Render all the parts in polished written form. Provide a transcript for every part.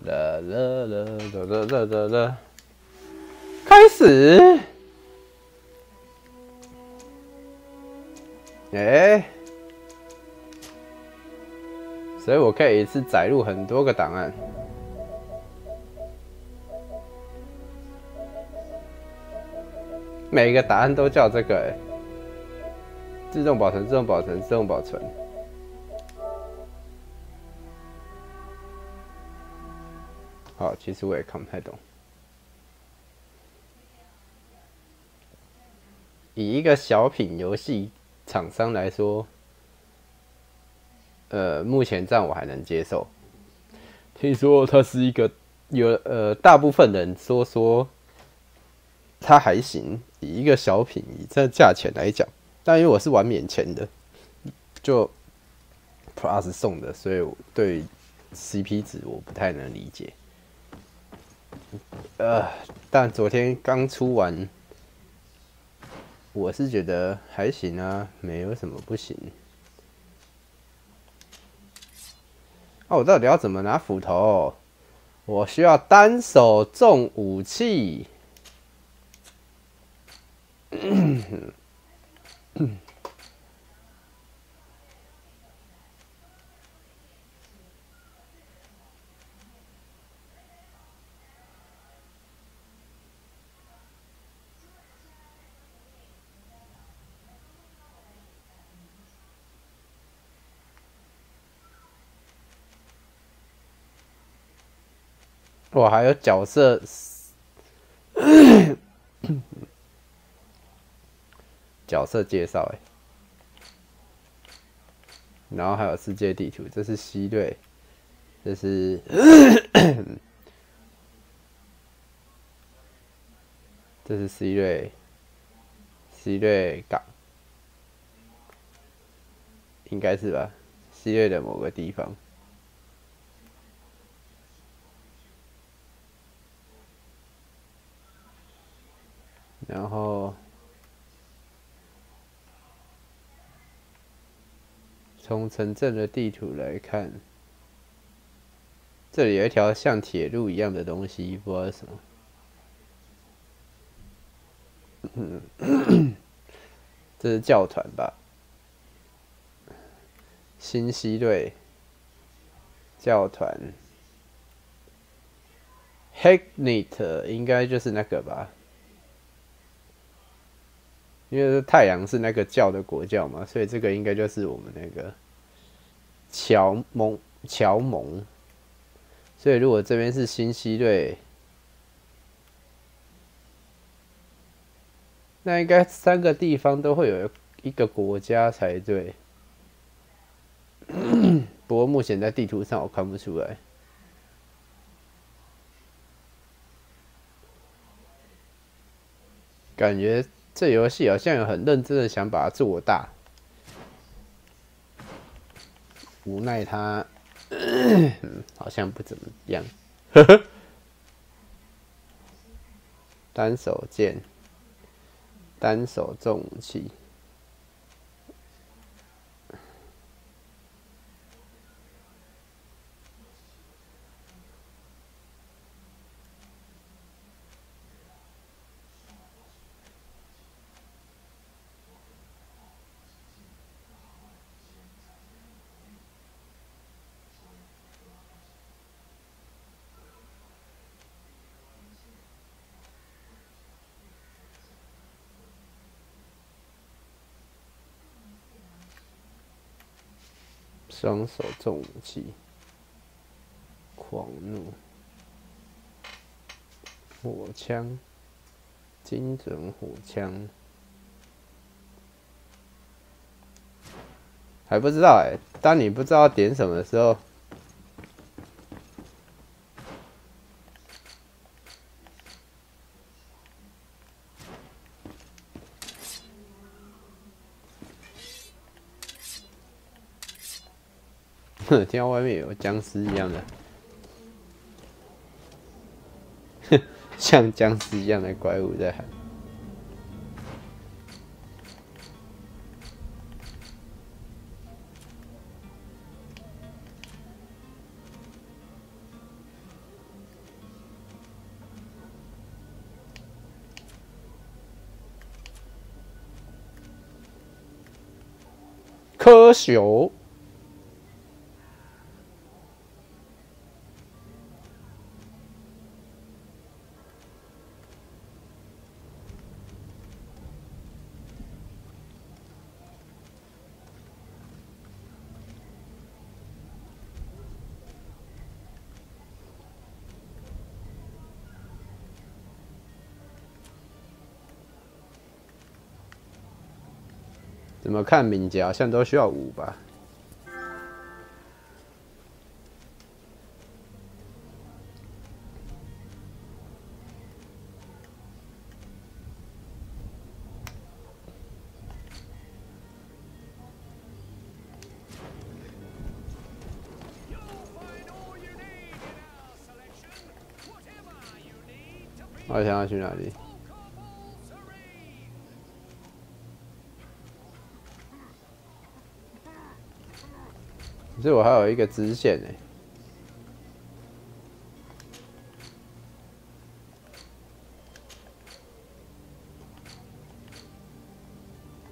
啦啦啦啦啦啦啦啦，开始。所以我可以一次载入很多个档案。每个答案都叫这个自动保存、自动保存、自动保存。好，其实我也看不太懂。以一个小品游戏厂商来说，目前这样我还能接受。听说它是一个大部分人说它还行，以一个小品以这价钱来讲，但因为我是玩免钱的，就 Plus 送的，所以我对 CP 值我不太能理解。但昨天刚出完，我是觉得还行啊，没有什么不行。我到底要怎么拿斧头？我需要单手重武器。我还有角色介绍然后还有世界地图，这是西队，这是这是 C 队港，应该是吧 ？C 队的某个地方。然后从城镇的地图来看，这里有一条像铁路一样的东西，不知道是什么。这是教团吧？新西队教团 ，Hacknit 应该就是那个吧？因为太阳是那个教的国教嘛，所以这个应该就是我们那个乔蒙。所以如果这边是新西队，那应该3个地方都会有一个国家才对。不过目前在地图上我看不出来。感觉这游戏好像有很认真的想把它做大，无奈它好像不怎么样。单手剑，单手重武器。双手重武器，狂怒，火枪，精准火枪，还不知道当你不知道点什么的时候，听到外面有僵尸一样的，像僵尸一样的怪物在喊。科学。怎么看敏捷好像都需要5吧？我想要去哪里？可是我还有一个支线呢。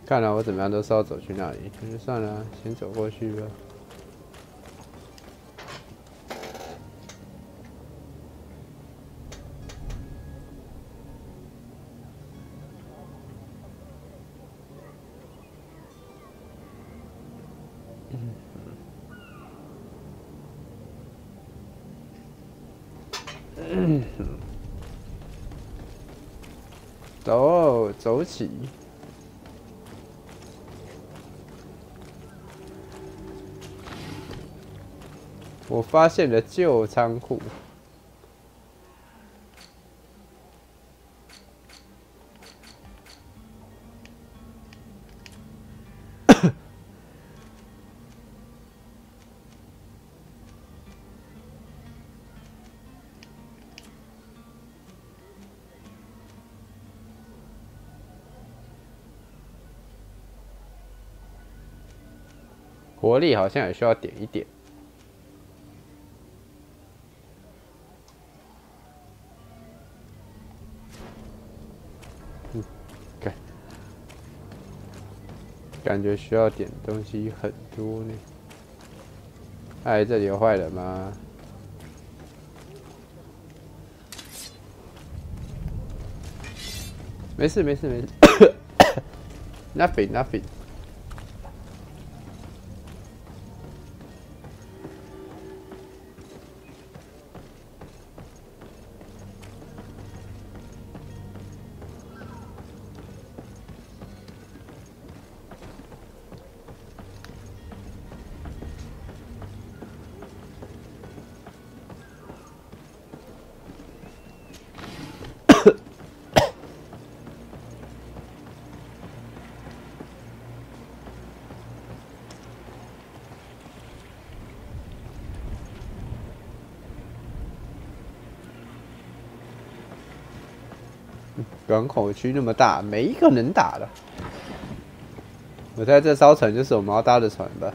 看来我怎么样都是要走去那里，那就算了，先走过去吧。走，走起！我发现了旧仓库。活力好像也需要点一点。感觉需要点东西很多呢。哎，这里有坏人吗？没事没事没事，nothing nothing。港口区那么大，没一个能打的。我猜这艘船就是我们要搭的船吧。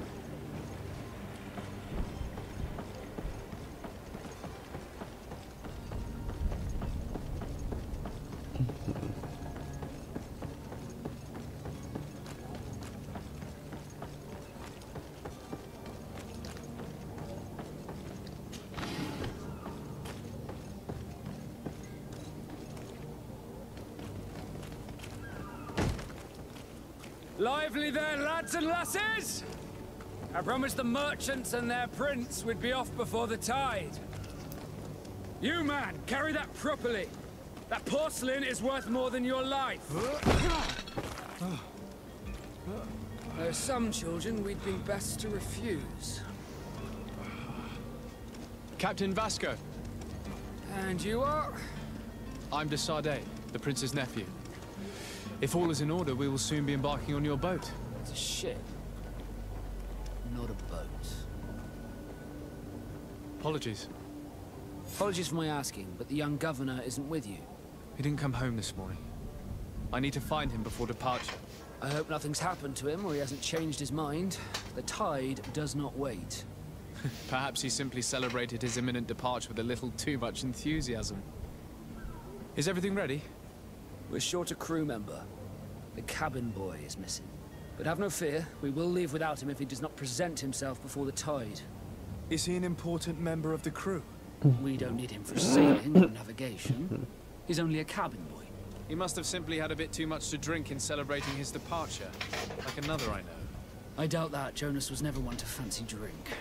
Lively there, lads and lasses! I promised the merchants and their prince we'd be off before the tide. You, man, carry that properly. That porcelain is worth more than your life. There are some children we'd be best to refuse. Captain Vasco. And you are? I'm de Sardet, the prince's nephew. If all is in order, we will soon be embarking on your boat. It's a ship, not a boat. Apologies. Apologies for my asking, but the young governor isn't with you. He didn't come home this morning. I need to find him before departure. I hope nothing's happened to him or he hasn't changed his mind. The tide does not wait. Perhaps he simply celebrated his imminent departure with a little too much enthusiasm. Is everything ready? We're short a crew member. The cabin boy is missing. But have no fear, we will leave without him if he does not present himself before the tide. Is he an important member of the crew? We don't need him for sailing or navigation. He's only a cabin boy. He must have simply had a bit too much to drink in celebrating his departure, like another I know. I doubt that. Jonas was never one to fancy drink.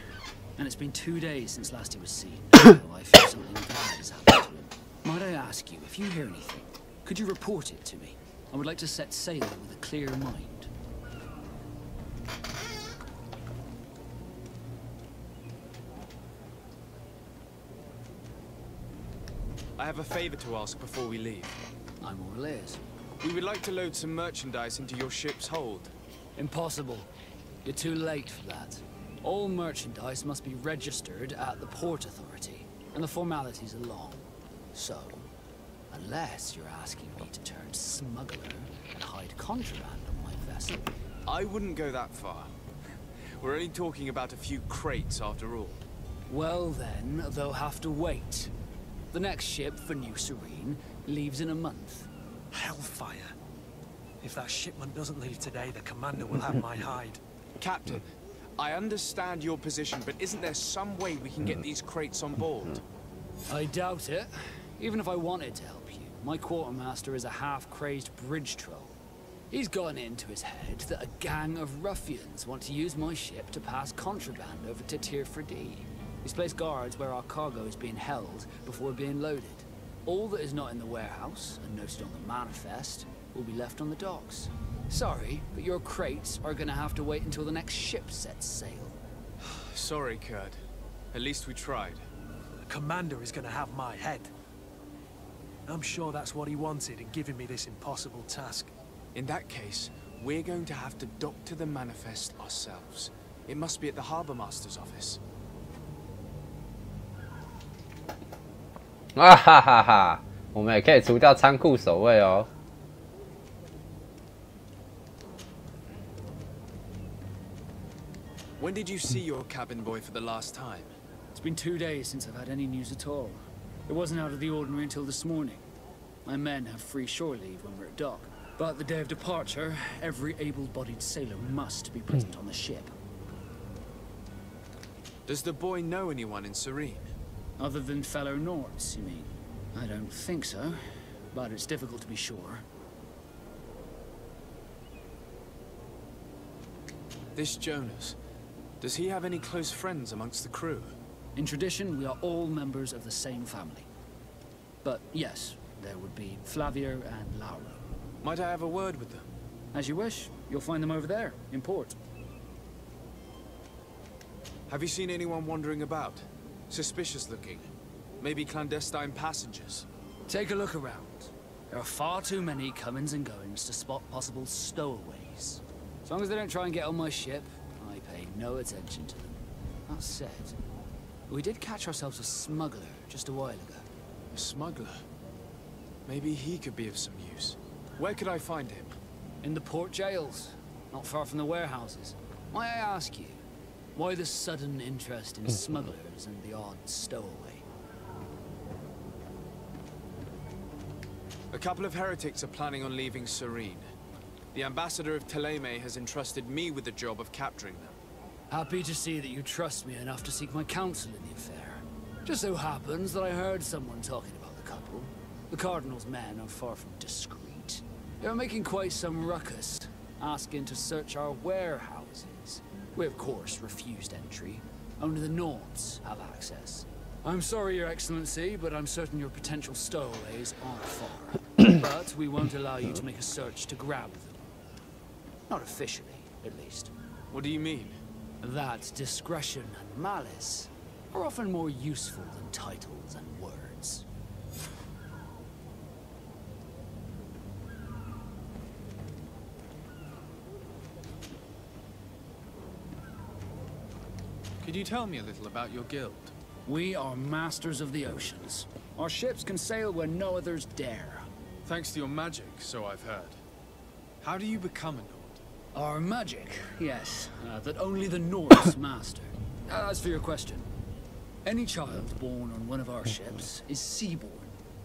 And it's been 2 days since last he was seen. So I feel something bad has happened to him. Might I ask you, if you hear anything, could you report it to me? I would like to set sail with a clear mind. I have a favor to ask before we leave. I'm all ears. We would like to load some merchandise into your ship's hold. Impossible. You're too late for that. All merchandise must be registered at the Port Authority, and the formalities are long. So, unless you're asking me to turn smuggler and hide contraband on my vessel. I wouldn't go that far. We're only talking about a few crates after all. Well then, they'll have to wait. The next ship for New Serene leaves in a month. Hellfire. If that shipment doesn't leave today, the commander will have my hide. Captain, I understand your position, but isn't there some way we can get these crates on board? I doubt it. Even if I wanted to help you, my quartermaster is a half-crazed bridge troll. He's gotten into his head that a gang of ruffians want to use my ship to pass contraband over to Tirfredi. He's placed guards where our cargo is being held before being loaded. All that is not in the warehouse, and noted on the manifest, will be left on the docks. Sorry, but your crates are gonna have to wait until the next ship sets sail. Sorry, Kurt. At least we tried. The commander is gonna have my head. I'm sure that's what he wanted in giving me this impossible task. In that case, we're going to have to doctor the manifest ourselves. It must be at the Harbour Master's office. 啊哈哈哈！我们也可以除掉仓库守卫哦。When did you see your cabin boy for the last time? It's been 2 days since I've had any news at all. It wasn't out of the ordinary until this morning. My men have free shore leave when we're at dock. But the day of departure, every able-bodied sailor must be present on the ship. Does the boy know anyone in Serene? Other than fellow Nords, you mean? I don't think so, but it's difficult to be sure. This Jonas, does he have any close friends amongst the crew? In tradition, we are all members of the same family. But yes, there would be Flavia and Laura. Might I have a word with them? As you wish. You'll find them over there, in port. Have you seen anyone wandering about? Suspicious looking? Maybe clandestine passengers? Take a look around. There are far too many comings and goings to spot possible stowaways. As long as they don't try and get on my ship, I pay no attention to them. That said, we did catch ourselves a smuggler just a while ago. A smuggler? Maybe he could be of some use. Where could I find him? In the port jails, not far from the warehouses. May I ask you, why the sudden interest in smugglers and the odd stowaway? A couple of heretics are planning on leaving Serene. The ambassador of Thélème has entrusted me with the job of capturing them. Happy to see that you trust me enough to seek my counsel in the affair. Just so happens that I heard someone talking about the couple. The Cardinal's men are far from discreet. They're making quite some ruckus, asking to search our warehouses. We, of course, refused entry. Only the Nords have access. I'm sorry, Your Excellency, but I'm certain your potential stowaways aren't far. But we won't allow you to make a search to grab them. Not officially, at least. What do you mean? That discretion and malice are often more useful than titles and words. Could you tell me a little about your guild? We are masters of the oceans. Our ships can sail where no others dare. Thanks to your magic, so I've heard. How do you become a Nord? Our magic, yes, that only the Nords master. As for your question, any child born on one of our ships is sea-born.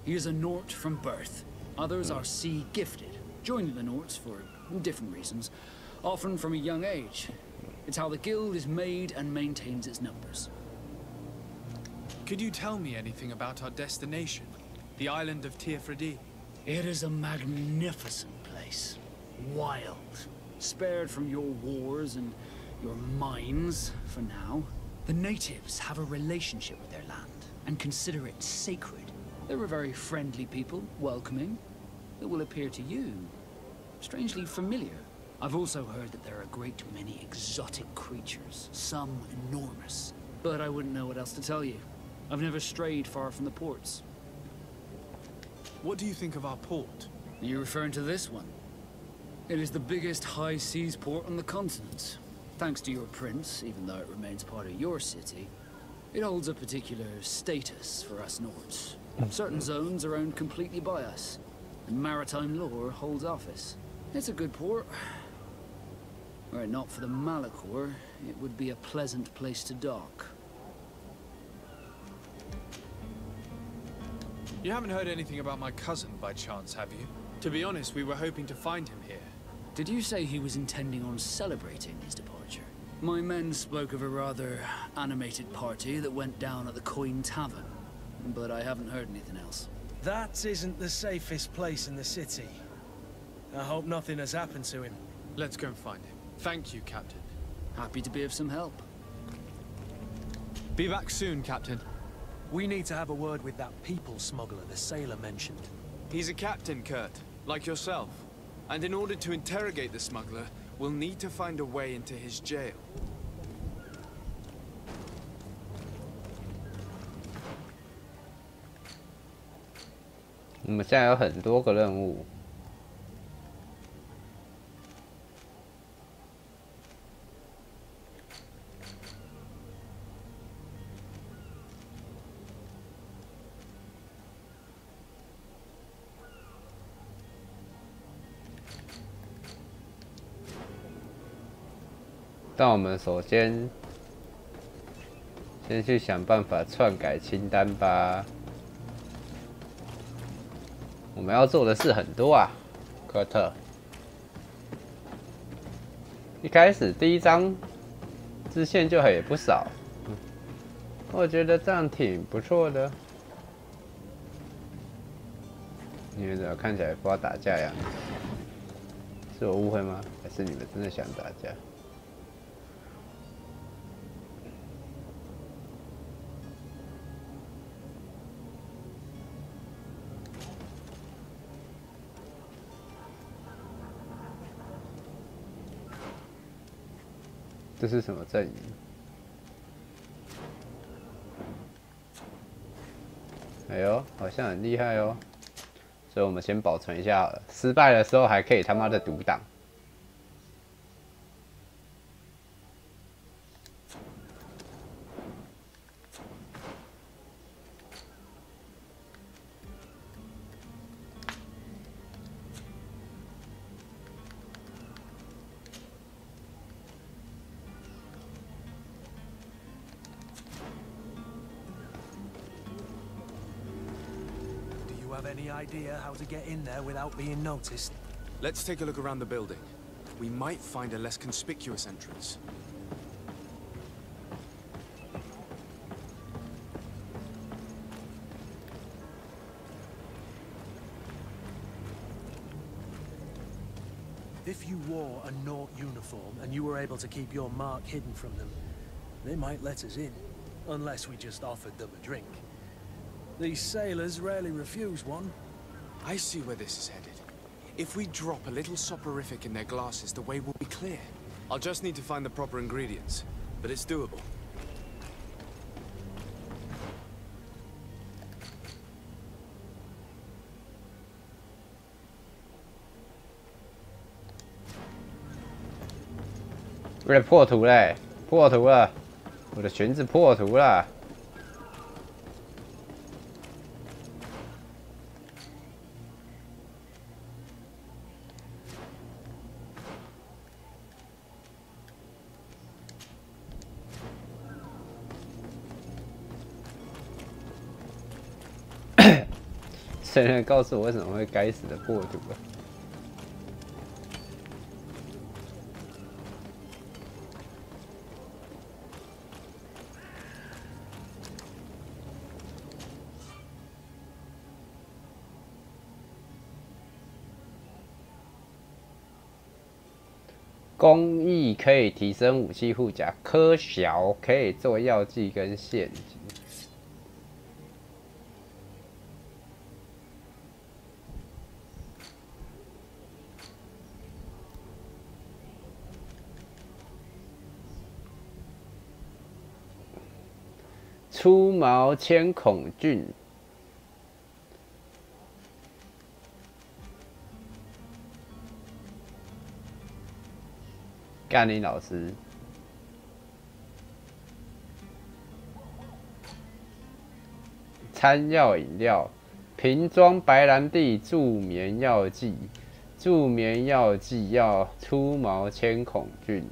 He is a Nord from birth. Others are sea-gifted, joining the Nords for different reasons. often from a young age. It's how the guild is made and maintains its numbers. Could you tell me anything about our destination? The island of Teofredi? It is a magnificent place. Wild. Spared from your wars and your mines, for now. The natives have a relationship with their land and consider it sacred. They're a very friendly people, welcoming. It will appear to you strangely familiar. I've also heard that there are a great many exotic creatures, some enormous. But I wouldn't know what else to tell you. I've never strayed far from the ports. What do you think of our port? Are you referring to this one? It is the biggest high seas port on the continent. Thanks to your prince, even though it remains part of your city, it holds a particular status for us Nords. Certain zones are owned completely by us, and maritime law holds office. It's a good port. Were it not for the Malachor, it would be a pleasant place to dock. You haven't heard anything about my cousin by chance, have you? To be honest, we were hoping to find him here. Did you say he was intending on celebrating his departure? My men spoke of a rather animated party that went down at the Coin Tavern, but I haven't heard anything else. That isn't the safest place in the city. I hope nothing has happened to him. Let's go and find him. Thank you, Captain. Happy to be of some help. Be back soon, Captain. We need to have a word with that people smuggler the sailor mentioned. He's a captain, Kurt, like yourself. And in order to interrogate the smuggler, we'll need to find a way into his jail. 我们现在有很多个任务。但我们首先去想办法篡改清单吧。我们要做的事很多啊，科特。一开始第一章支线就也不少，我觉得这样挺不错的。你们怎么看起来不要打架呀？是我误会吗？还是你们真的想打架？ 这是什么阵营？哎呦，好像很厉害哦！所以我们先保存一下好了，失败的时候还可以他妈的读档。Have any idea how to get in there without being noticed? Let's take a look around the building. We might find a less conspicuous entrance. If you wore a Nort uniform and you were able to keep your mark hidden from them, they might let us in, unless we just offered them a drink. These sailors rarely refuse one. I see where this is headed. If we drop a little soporific in their glasses, the way will be clear. I'll just need to find the proper ingredients, but it's doable.为了破图嘞，破图了，我的裙子破图了。谁能告诉我为什么会该死的破图啊？工艺可以提升武器护甲，科小可以做药剂跟陷阱。出毛千孔菌。干林老师，餐药饮料，瓶装白兰地助眠药剂，助眠药剂要出毛千孔菌。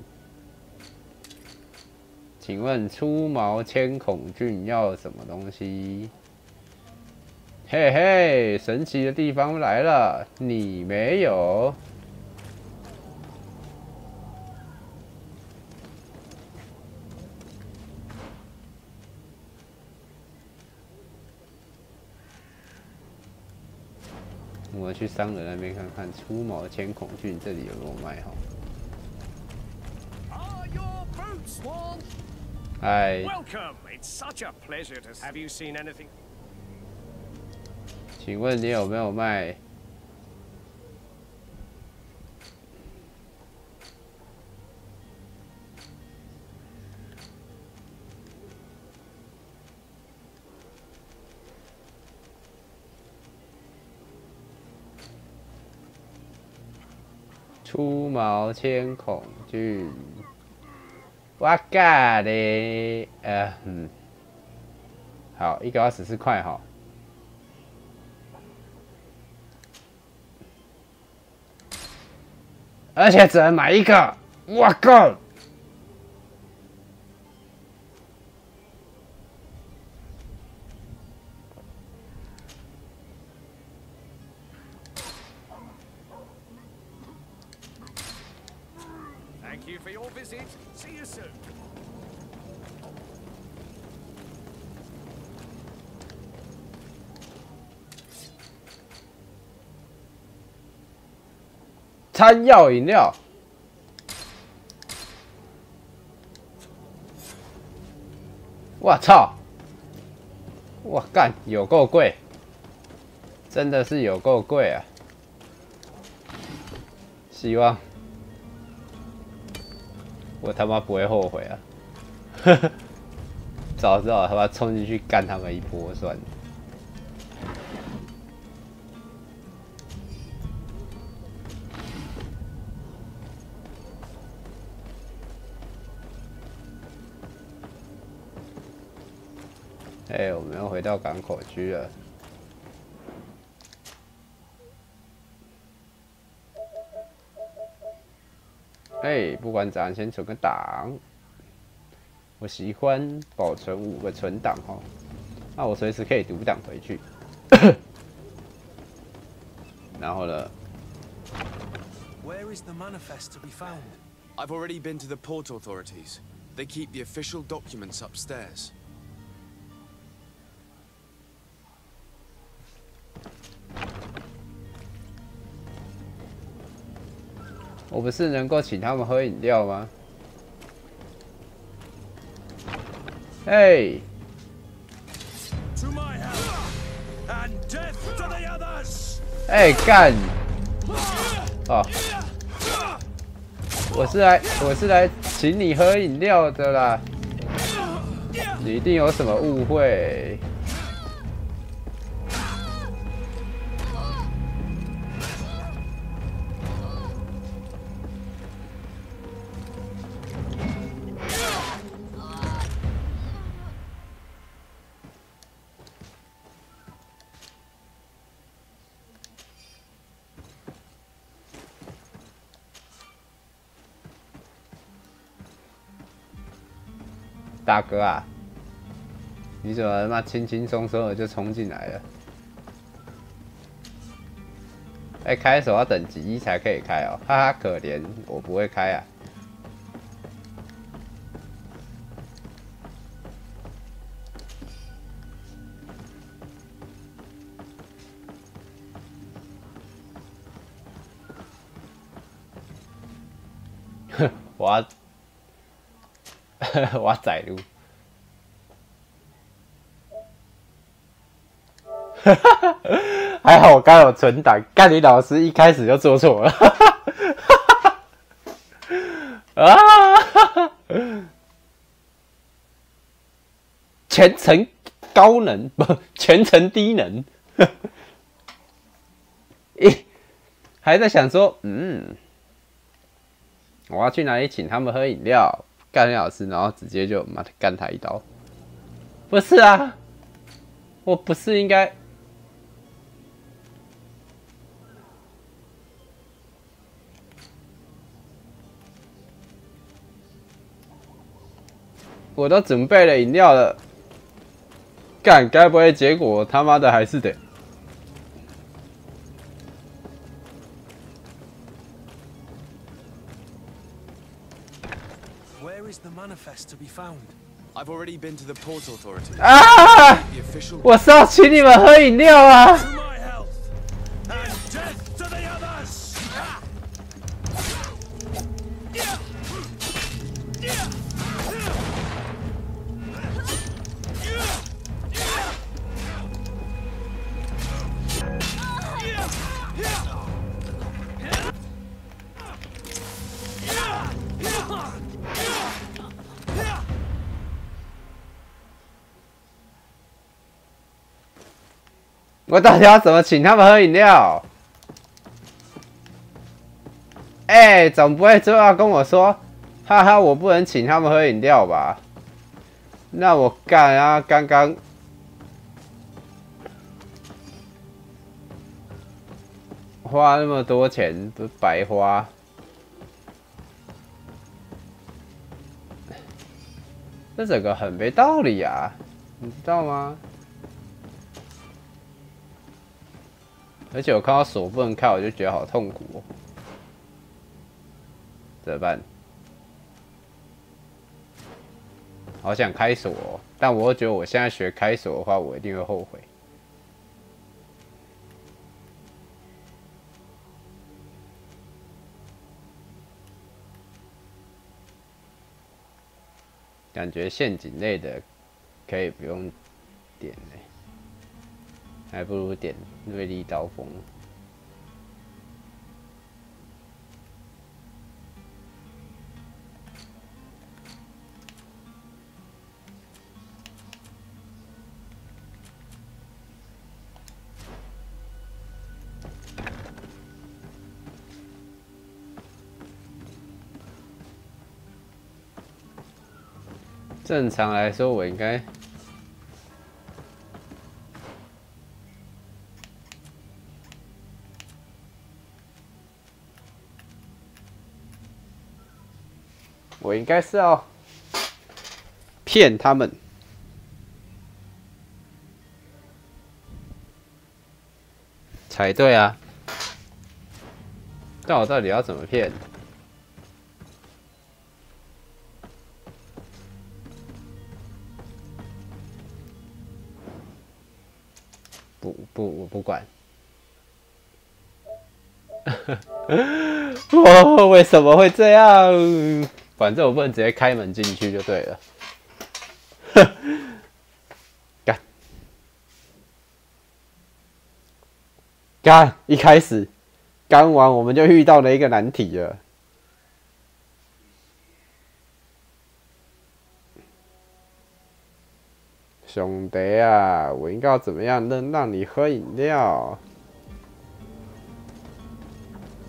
请问出毛千孔菌要什么东西？嘿嘿，神奇的地方来了，你没有。我去商人那边看看，出毛千孔菌这里有没有卖哈？嗨， Welcome. It's such a pleasure to have you seen anything. 请问你有没有卖？出毛千孔菌，我干嘞，好，一个要14块哈。而且只能买一个，我靠！ Thank you for your visit. See you soon. 餐药饮料，我操！我干，有够贵，真的是有够贵啊！希望我他妈不会后悔啊！早知道他妈冲进去干他们一波算了。 哎，我们要回到港口区了。哎，不管怎样，先存个档。我喜欢保存5个存档哈，那我随时可以读档回去。然后呢 Where is the manifest to be found? I've already been to the port authorities. They keep the official documents upstairs. 我不是能够请他们喝饮料吗？哎， To my house and death to the others. 哎干！哦，我是来请你喝饮料的啦，你一定有什么误会。 大哥啊，你怎么他妈轻轻松松的就冲进来了？哎，开手要等级1才可以开哦，哈哈，可怜，我不会开啊。我要我载入。还好我刚有存档，干你老师一开始就做错了。啊！全程高能不？全程低能。还在想说，我要去哪里请他们喝饮料？干你老师，然后直接就妈的干他一刀。不是啊，我不是应该。我都准备了饮料了，干，该不会结果他妈的还是得？Where is the manifest to be found? I've already been to the port authority. 啊！ The official. 我是要请你们喝饮料啊！ To my health, and death to the others! Ugh! 我到底要怎么请他们喝饮料？总不会最后要跟我说，哈哈，我不能请他们喝饮料吧？那我干啊！刚刚花那么多钱，不是白花？这整个很没道理啊，你知道吗？而且我看到锁不能开，我就觉得好痛苦哦。怎么办？好想开锁哦，但我又觉得我现在学开锁的话，我一定会后悔。感觉陷阱类的可以不用点嘞，还不如点锐利刀锋。正常来说，我应该是要骗他们，才对啊。但我到底要怎么骗？我不管。哇，为什么会这样？反正我不能直接开门进去就对了。干！一开始刚完我们就遇到了一个难题了。兄弟啊，我应该要怎么样能让你喝饮料？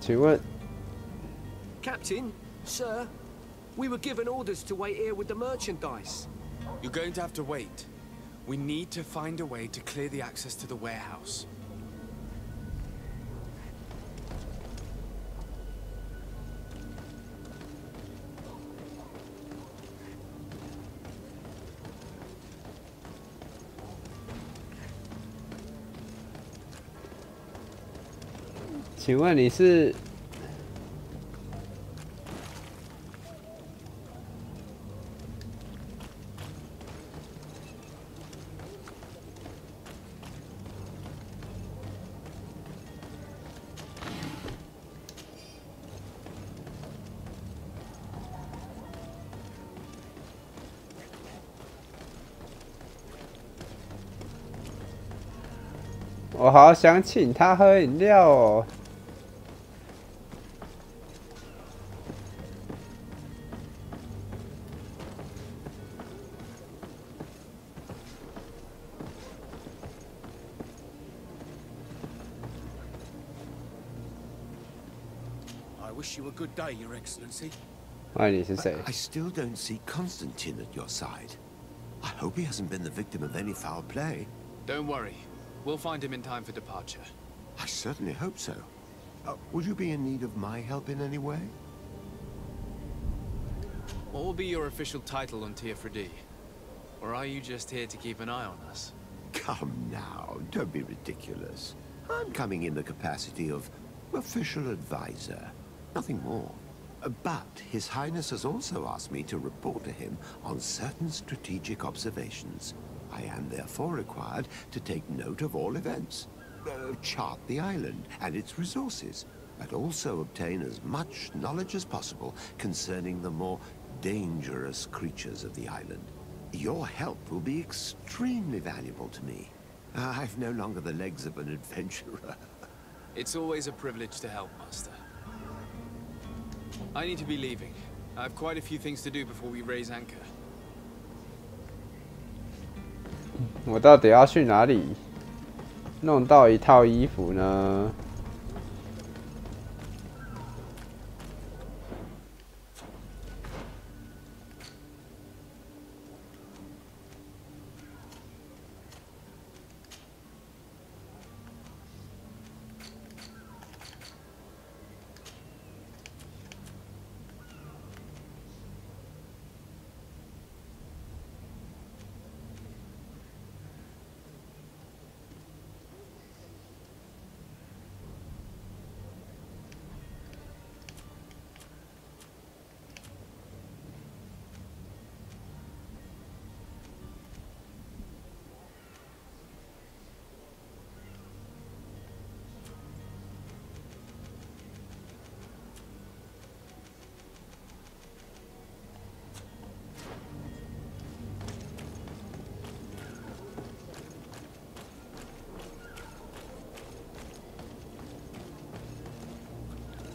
请问 Captain, sir, we were given orders to wait here with the merchandise. You're going to have to wait. We need to find a way to clear the access to the warehouse. 请问你是？我好想请他喝饮料哦。I wish you a good day, Your Excellency. 哎，你是谁？ I still don't see Constantine at your side. I hope he hasn't been the victim of any foul play. Don't worry. We'll find him in time for departure. I certainly hope so. Would you be in need of my help in any way? What will be your official title on Teofredi? Or are you just here to keep an eye on us? Come now, don't be ridiculous. I'm coming in the capacity of official advisor, nothing more. But His Highness has also asked me to report to him on certain strategic observations. I am therefore required to take note of all events, chart the island and its resources, but also obtain as much knowledge as possible concerning the more dangerous creatures of the island. Your help will be extremely valuable to me. I've no longer the legs of an adventurer. It's always a privilege to help, Master. I need to be leaving. I have quite a few things to do before we raise anchor. 我到底要去哪里弄到一套衣服呢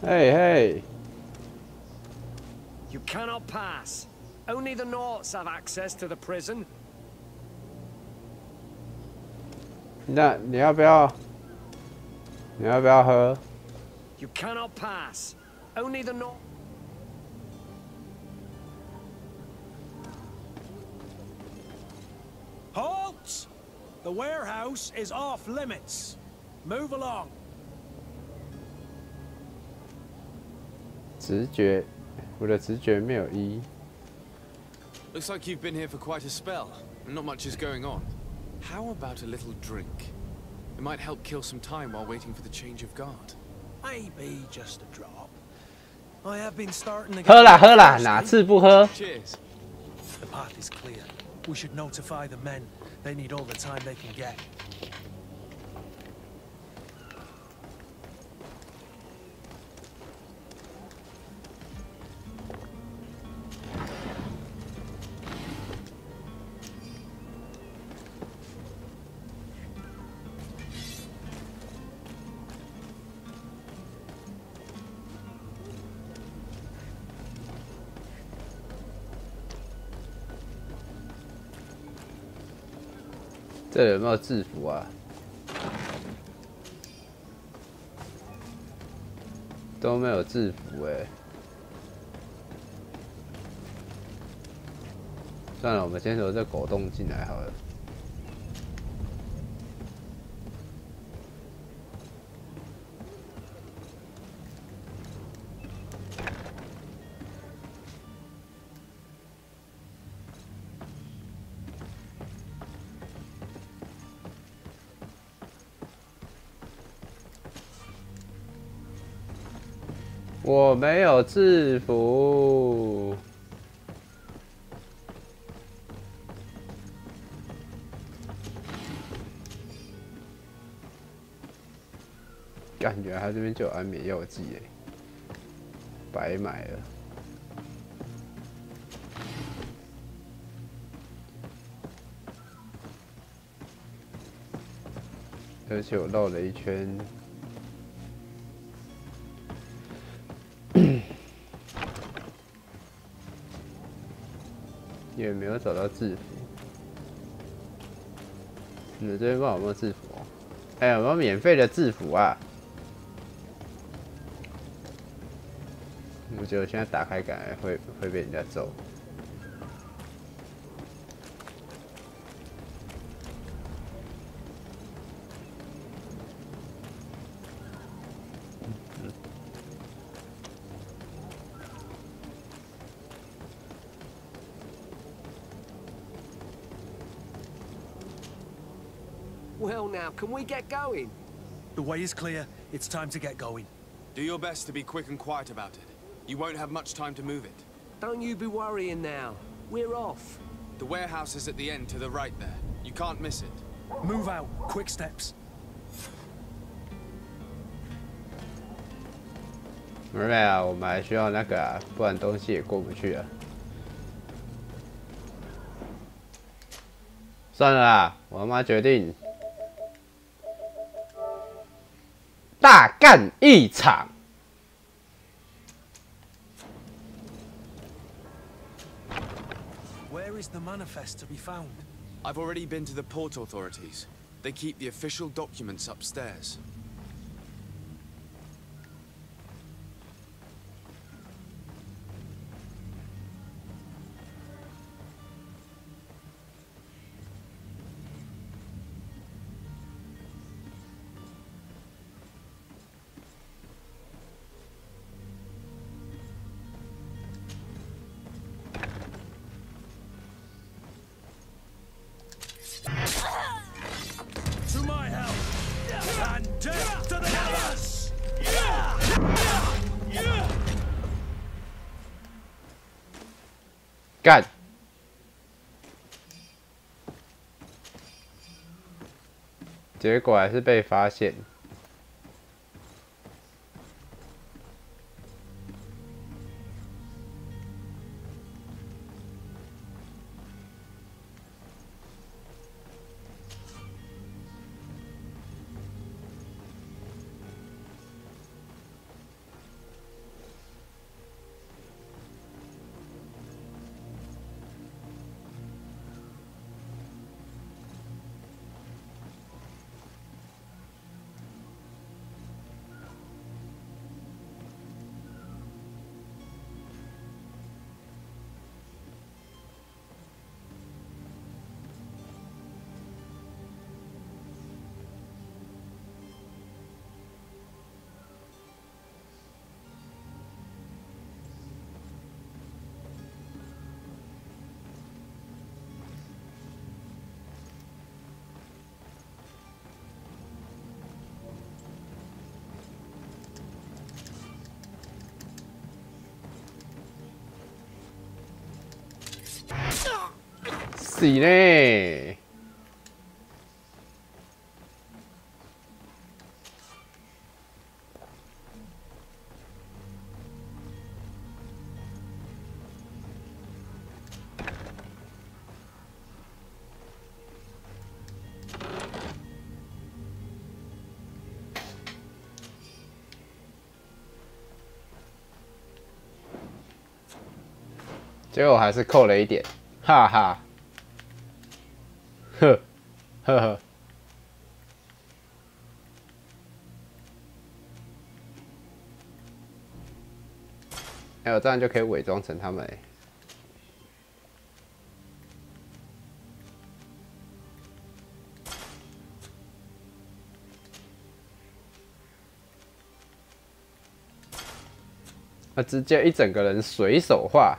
？Hey, hey. You cannot pass. Only the Nauts have access to the prison. 那你要不要？你要不要喝？ You cannot pass. Only the Nauts. Halt! The warehouse is off limits. Move along. 直觉，我的直觉没有一。 Looks like you've been here for quite a spell, and not much is going on. How about a little drink? It might help kill some time while waiting for the change of guard. Maybe just a drop. I have been starting to get 喝啦喝啦，哪次不喝？ Cheers. The path is clear. We should notify the men. They need all the time they can get. 这里有没有制服啊？都没有制服哎、算了，我们先留这狗洞进来好了。我没有制服。感觉他这边就有安眠药剂诶，白买了。而且我绕了一圈。也没有找到制服。你们这边不知道有没有制服哦？哎，有没有免费的制服啊？我觉得我现在打开感觉会被人家揍。Well now, can we get going? The way is clear. It's time to get going. Do your best to be quick and quiet about it. You won't have much time to move it. Don't you be worrying now. We're off. The warehouse is at the end to the right there. You can't miss it. Move out. Quick steps. 没有啊，我们还需要那个啊，不然东西也过不去啊。算了啦，我他妈决定大干一场。Where is the manifest to be found? I've already been to the port authorities. They keep the official documents upstairs. To my help! And death to the others! 干！结果还是被发现。死嘞！结果还是扣了一点，哈哈，呵，呵呵。哎，我这样就可以伪装成他们哎。那直接一整个人随手画。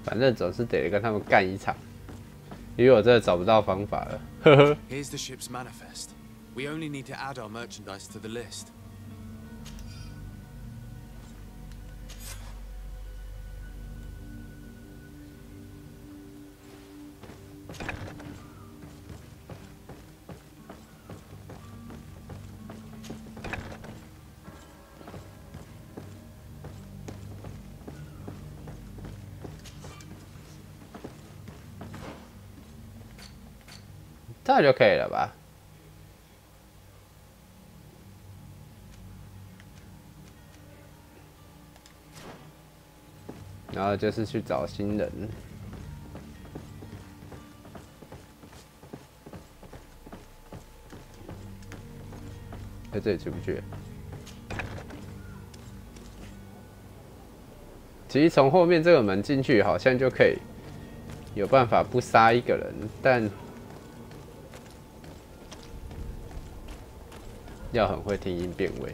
反正总是得跟他们干一场，因为我真的找不到方法了。呵呵。Here's the ship's manifest. We only need to add our merchandise to the list. 这样就可以了吧？然后就是去找新人。在这里出不去。其实从后面这个门进去，好像就可以有办法不杀一个人，但要很会听音辨位。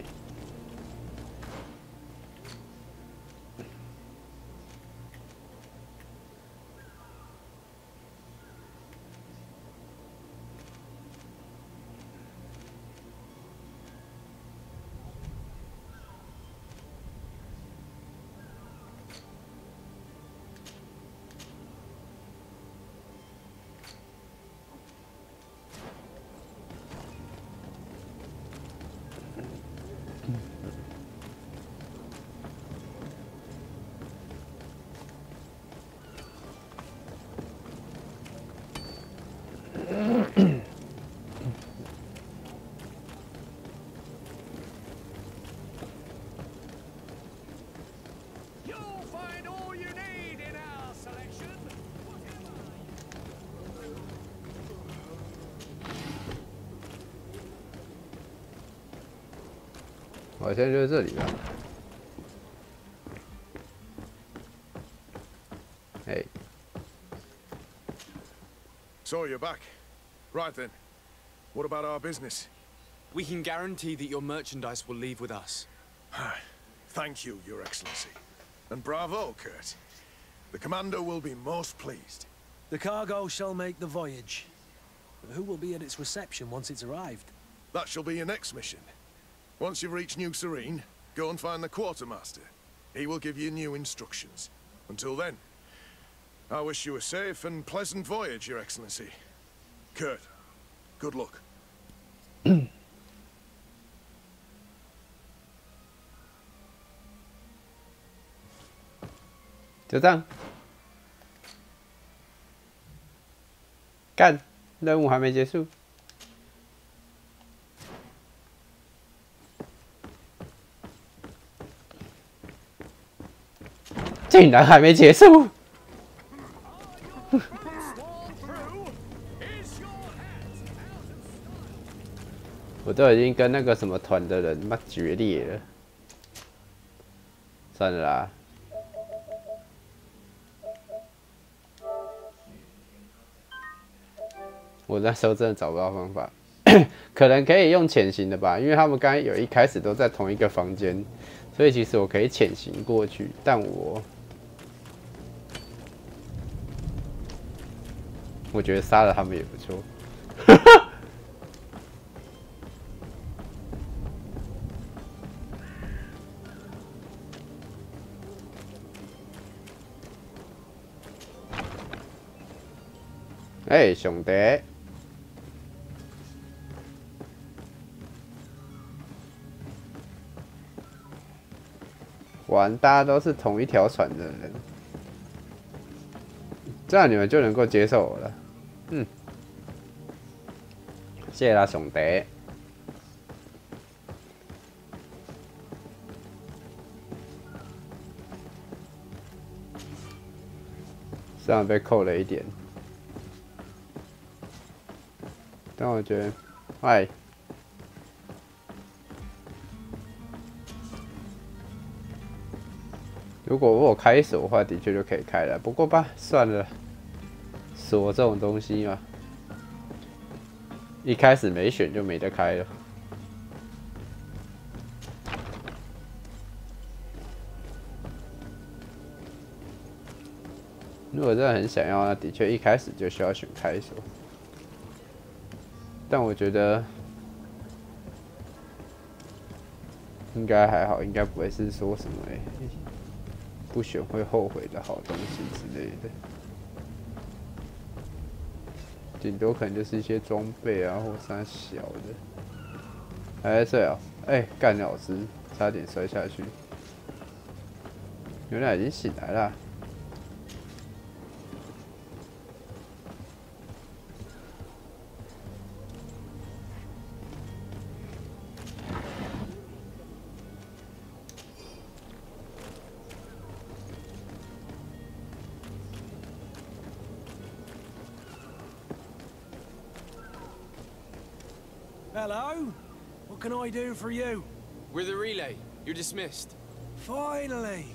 好像就是这里吧。哎。So you're back. Right then. What about our business? We can guarantee that your merchandise will leave with us. Thank you, Your Excellency. And bravo, Kurt. The Commander will be most pleased. The cargo shall make the voyage. Who will be at its reception once it's arrived? That shall be your next mission. Once you've reached New Serene, go and find the Quartermaster. He will give you new instructions. Until then, I wish you a safe and pleasant voyage, Your Excellency. Kurt, good luck. 就这样，干，任务还没结束。竟然还没结束！我都已经跟那个什么团的人妈决裂了，算了啦。我那时候真的找不到方法，可能可以用潜行的吧，因为他们刚才有一开始都在同一个房间，所以其实我可以潜行过去，但我觉得杀了他们也不错。哎，兄弟！玩，大家都是同一条船的人，这样你们就能够接受我了。嗯，谢谢啦，兄弟。虽然被扣了一点。但我觉得，哎，如果我有开锁的话，的确就可以开了。不过吧，算了，锁这种东西嘛，一开始没选就没得开了。如果真的很想要，那的确一开始就需要选开锁。但我觉得应该还好，应该不会是说什么不选会后悔的好东西之类的。顶多可能就是一些装备啊，或啥小的。还在睡啊？干老师，差点摔下去。原来已经醒来了。Hello? What can I do for you? We're the relay. You're dismissed. Finally!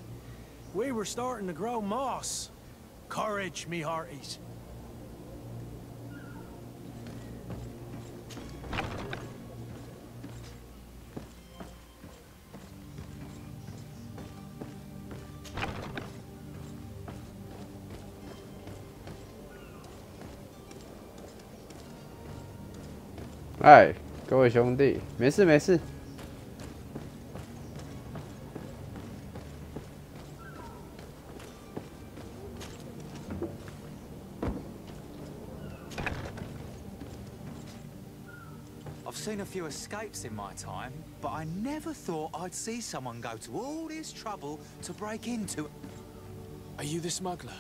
We were starting to grow moss. Courage, me hearties. Hi. 各位兄弟，没事没事。I've seen a few escapes in my time, but I never thought I'd see someone go to all this trouble to break into. Are you the smuggler?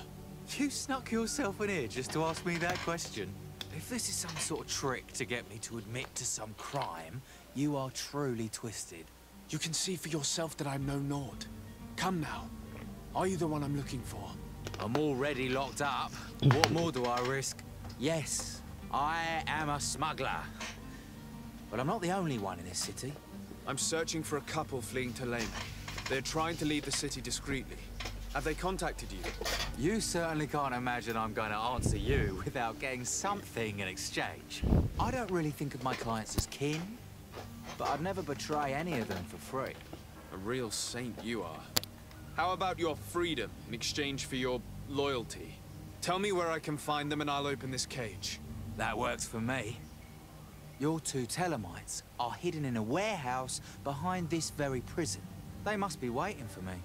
You snuck yourself in here just to ask me that question? If this is some sort of trick to get me to admit to some crime, you are truly twisted. You can see for yourself that I'm no Nord. Come now. Are you the one I'm looking for? I'm already locked up. What more do I risk? Yes, I am a smuggler. But I'm not the only one in this city. I'm searching for a couple fleeing to Lame. They're trying to leave the city discreetly. Have they contacted you? You certainly can't imagine I'm going to answer you without getting something in exchange. I don't really think of my clients as kin, but I'd never betray any of them for free. A real saint you are. How about your freedom in exchange for your loyalty? Tell me where I can find them and I'll open this cage. That works for me. Your two Telemites are hidden in a warehouse behind this very prison. They must be waiting for me.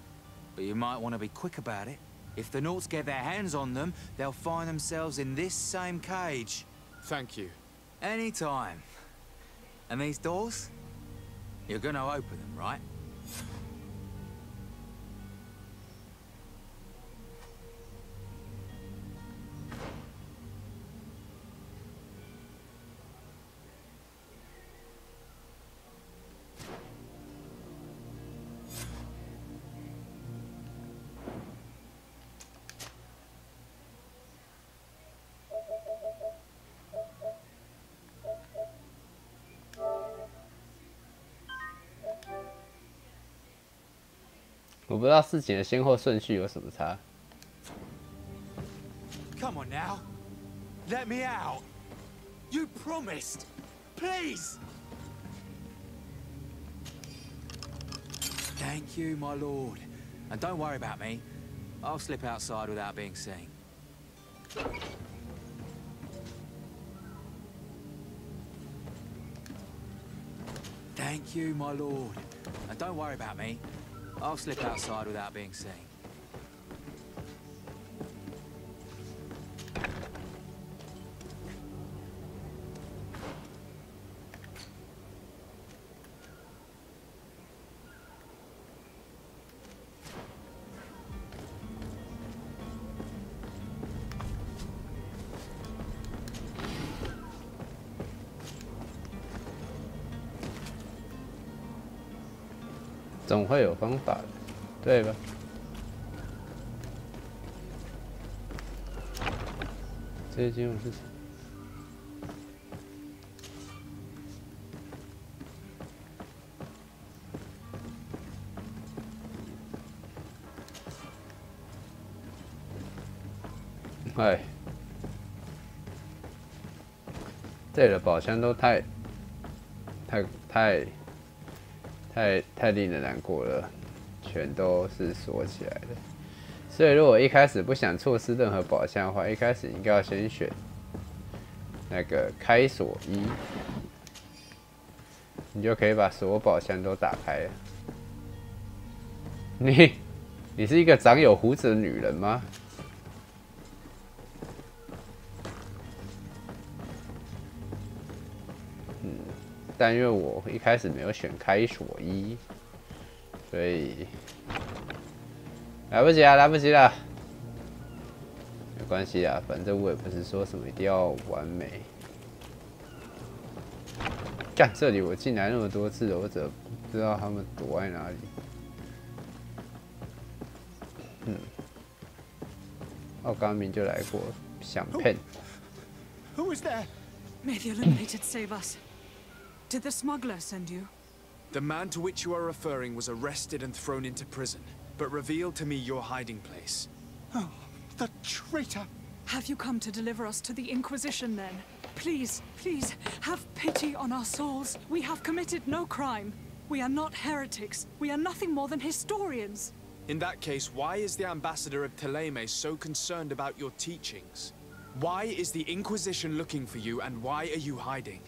But you might want to be quick about it. If the Nauts get their hands on them, they'll find themselves in this same cage. Thank you. Anytime. And these doors? You're gonna open them, right?我不知道事情的先后顺序有什么差。Come on now. Let me out. You promised. Please. Thank you, my lord. And don't worry about me. I'll slip outside without being seen. Thank you, my lord. And don't worry about me. I'll slip outside without being seen.总会有方法的，对吧？这些经文是什么？哎，这里的宝箱都太令人难过了，全都是锁起来的，所以如果一开始不想错失任何宝箱的话，一开始应该要先选那个开锁1，你就可以把所有宝箱都打开了。你是一个长有胡子的女人吗？但因为我一开始没有选开锁1，所以来不及啦，来不及啦。没关系啦，反正我也不是说什么一定要完美。干，这里我进来那么多次了，我怎么不知道他们躲在哪里？我刚明就来过，想骗。Who is there? May the Illuminated save us. Did the smuggler send you? The man to which you are referring was arrested and thrown into prison, but revealed to me your hiding place. Oh, the traitor! Have you come to deliver us to the Inquisition then? Please, please, have pity on our souls. We have committed no crime. We are not heretics. We are nothing more than historians. In that case, why is the ambassador of Thélème so concerned about your teachings? Why is the Inquisition looking for you, and why are you hiding?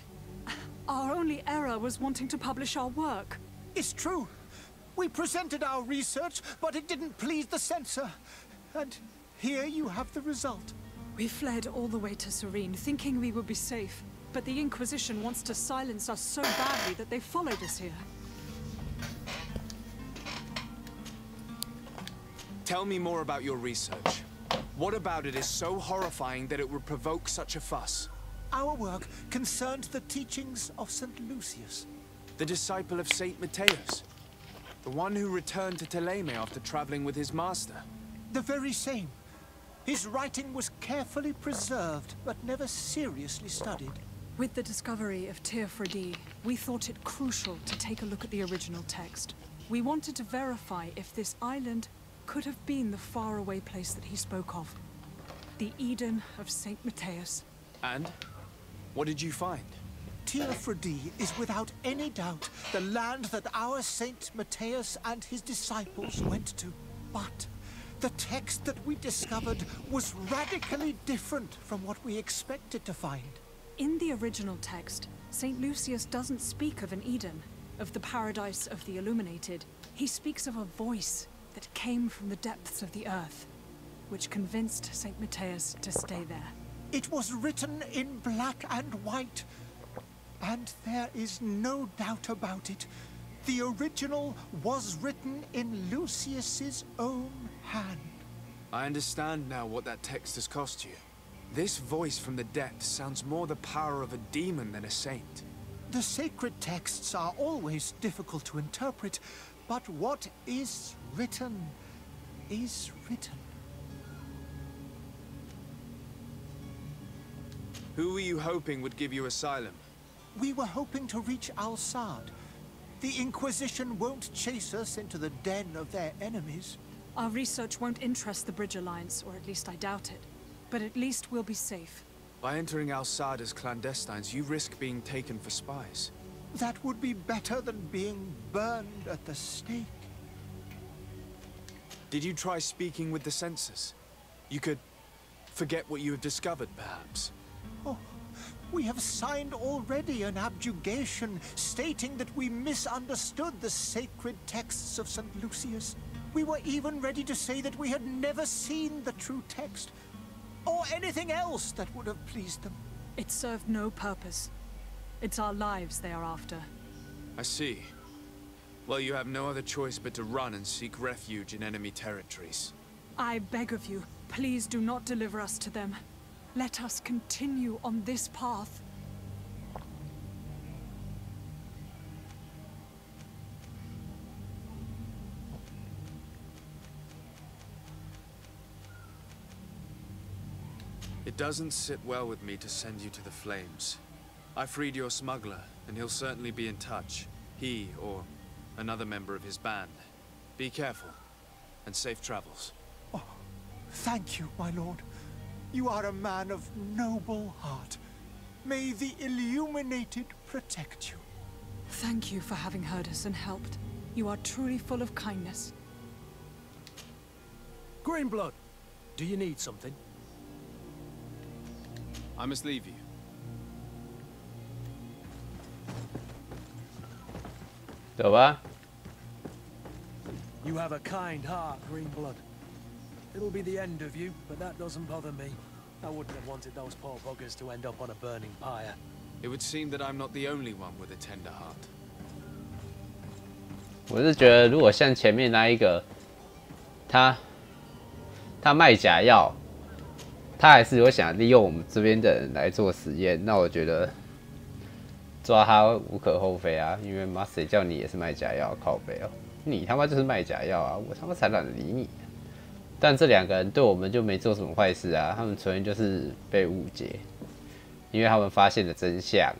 Our only error was wanting to publish our work. It's true. We presented our research, but it didn't please the censor. And here you have the result. We fled all the way to Serene, thinking we would be safe. But the Inquisition wants to silence us so badly that they followed us here. Tell me more about your research. What about it is so horrifying that it would provoke such a fuss? Our work concerned the teachings of St. Lucius. The disciple of Saint Matthias. The one who returned to Thélème after traveling with his master. The very same. His writing was carefully preserved, but never seriously studied. With the discovery of Teofredi, we thought it crucial to take a look at the original text. We wanted to verify if this island could have been the faraway place that he spoke of. The Eden of Saint Matthias. And? What did you find? Teofredi is without any doubt the land that our Saint Matthias and his disciples went to. But the text that we discovered was radically different from what we expected to find. In the original text, Saint Lucius doesn't speak of an Eden, of the paradise of the Illuminated. He speaks of a voice that came from the depths of the earth, which convinced Saint Matthias to stay there. It was written in black and white, and there is no doubt about it. The original was written in Lucius's own hand. I understand now what that text has cost you. This voice from the depths sounds more the power of a demon than a saint. The sacred texts are always difficult to interpret, but what is written is written. Who were you hoping would give you asylum? We were hoping to reach Al-Sad. The Inquisition won't chase us into the den of their enemies. Our research won't interest the Bridge Alliance, or at least I doubt it. But at least we'll be safe. By entering Al-Sad as clandestines, you risk being taken for spies. That would be better than being burned at the stake. Did you try speaking with the censors? You could forget what you have discovered, perhaps. Oh, we have signed already an abjugation stating that we misunderstood the sacred texts of St. Lucius. We were even ready to say that we had never seen the true text, or anything else that would have pleased them. It served no purpose. It's our lives they are after. I see. Well, you have no other choice but to run and seek refuge in enemy territories. I beg of you, please do not deliver us to them. Let us continue on this path. It doesn't sit well with me to send you to the flames. I freed your smuggler, and he'll certainly be in touch. He, or another member of his band. Be careful, and safe travels. Oh, thank you, my lord. You are a man of noble heart. May the Illuminated protect you. Thank you for having heard us and helped. You are truly full of kindness. Greenblood, do you need something? I must leave you.走吧。 You have a kind heart, Greenblood. It'll be the end of you, but that doesn't bother me. I wouldn't have wanted those poor buggers to end up on a burning pyre. It would seem that I'm not the only one with a tender heart. 我是觉得，如果像前面那一个，他卖假药，他还是有想利用我们这边的人来做实验，那我觉得抓他无可厚非啊，因为妈谁叫你也是卖假药，靠北哦，你他妈就是卖假药啊，我他妈才懒得理你。但这两个人对我们就没做什么坏事啊，他们纯粹就是被误解，因为他们发现了真相。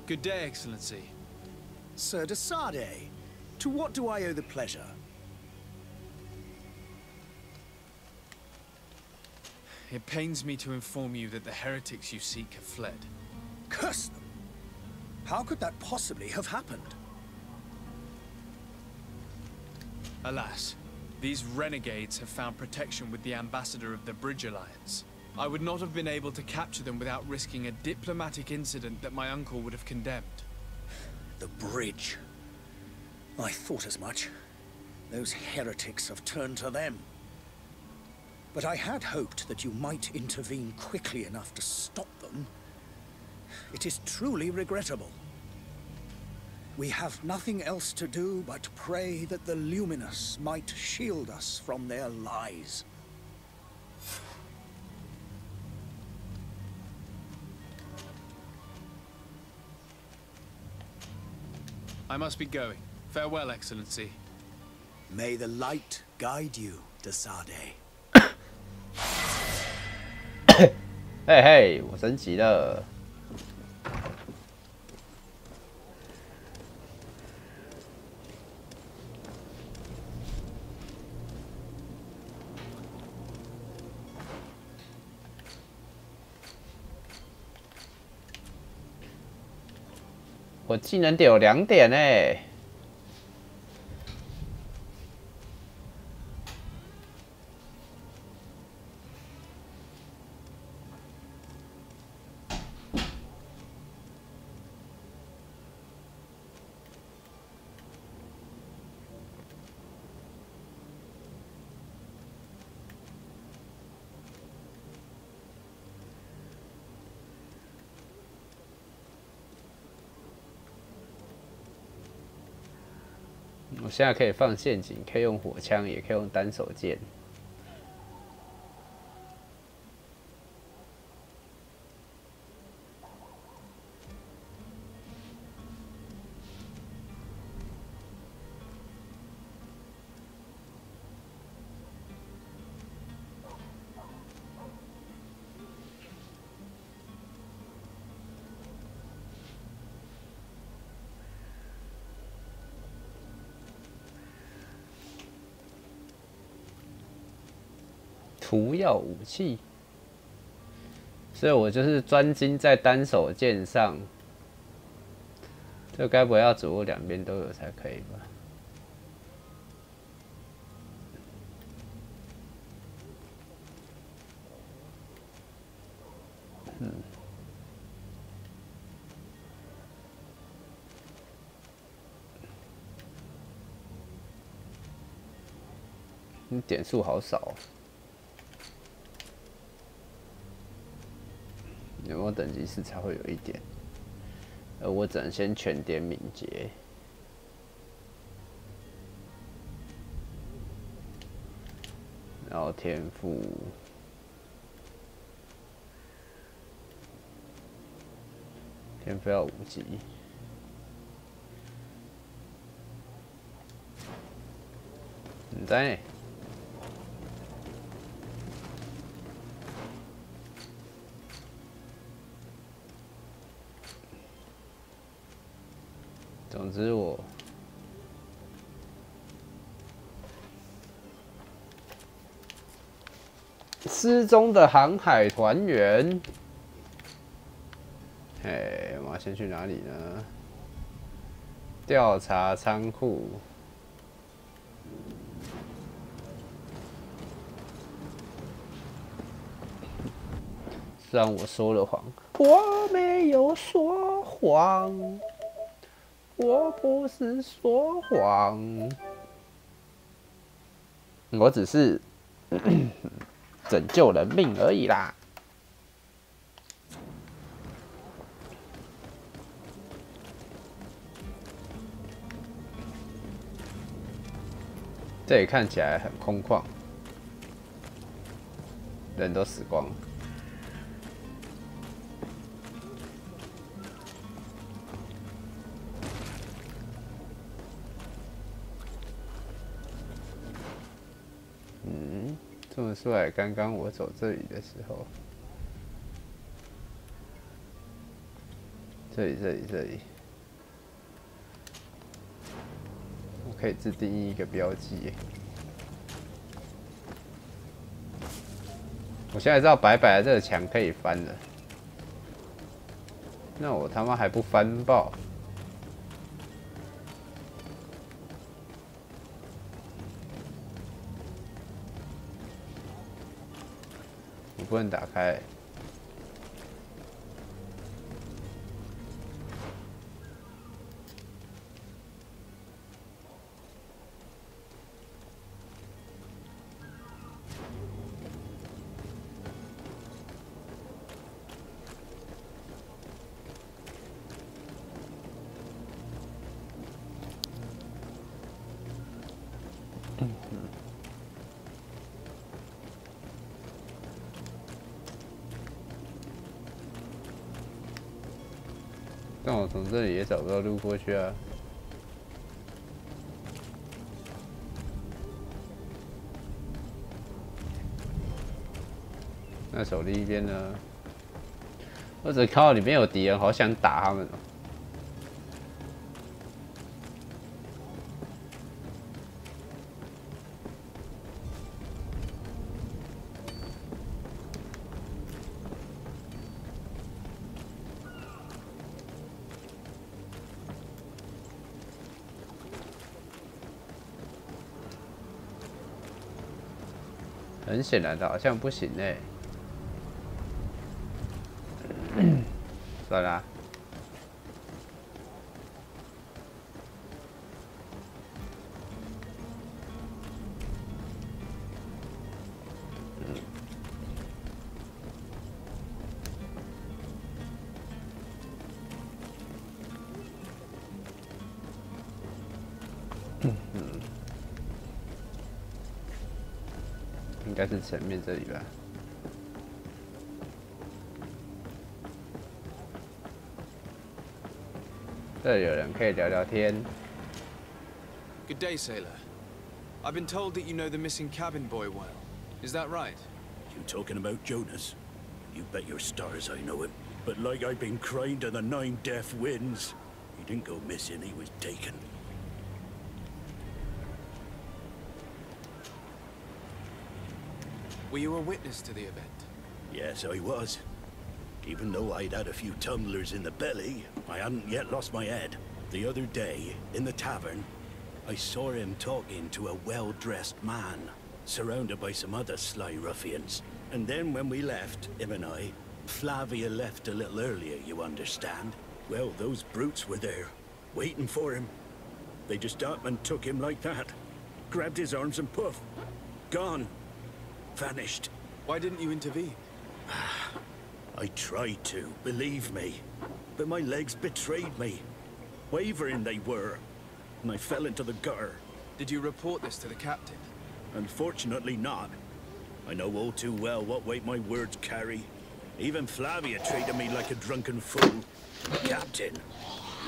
Good day, Excellency. Sir de Sardet, to what do I owe the pleasure? It pains me to inform you that the heretics you seek have fled. Curse them! How could that possibly have happened? Alas, these renegades have found protection with the ambassador of the Bridge Alliance. I would not have been able to capture them without risking a diplomatic incident that my uncle would have condemned. The bridge. I thought as much. Those heretics have turned to them. But I had hoped that you might intervene quickly enough to stop them. It is truly regrettable. We have nothing else to do but pray that the Luminous might shield us from their lies. I must be going. Farewell, Excellency. May the light guide you, de Sardet. 嘿嘿，我升级了。我技能点有2点哎。 我现在可以放陷阱，可以用火枪，也可以用单手剑。涂药武器，所以我就是专精在单手剑上。这该不会要左右两边都有才可以吧？点数好少。 有没有等级4才会有1点？我只能先全点敏捷，然后天赋，天赋要5级。唔知呢？ 总之我失踪的航海团员，嘿，我要先去哪里呢？调查仓库。虽然我说了谎，我没有说谎，我不是说谎，我只是拯救人命而已啦。这里看起来很空旷，人都死光了。这么说来，刚刚我走这里的时候，这里，我可以自定义一个标记耶。我现在知道白白的这个墙可以翻了，那我他妈还不翻爆？我不能打开。但我从这里也找不到路过去啊。那手另一边呢？我只看到里面有敌人，好想打他们哦。很显然的，好像不行哎。算啦。应该是前面这里吧。这里有人可以聊聊天。Good day, sailor. I've been told that you know the missing cabin boy well. Is that right? You talking about Jonas? You bet your stars I know him. But like I've been crying to the 9 deaf winds, he didn't go missing, he was taken. Were you a witness to the event? Yes, I was. Even though I'd had a few tumblers in the belly, I hadn't yet lost my head. The other day, in the tavern, I saw him talking to a well-dressed man, surrounded by some other sly ruffians. And then when we left, him and I, Flavia left a little earlier, you understand. Well, those brutes were there, waiting for him. They just up and took him like that. Grabbed his arms and poof, gone. Vanished. Why didn't you intervene? I tried to, believe me. But my legs betrayed me. Wavering they were. And I fell into the gutter. Did you report this to the captain? Unfortunately not. I know all too well what weight my words carry. Even Flavia treated me like a drunken fool. Captain?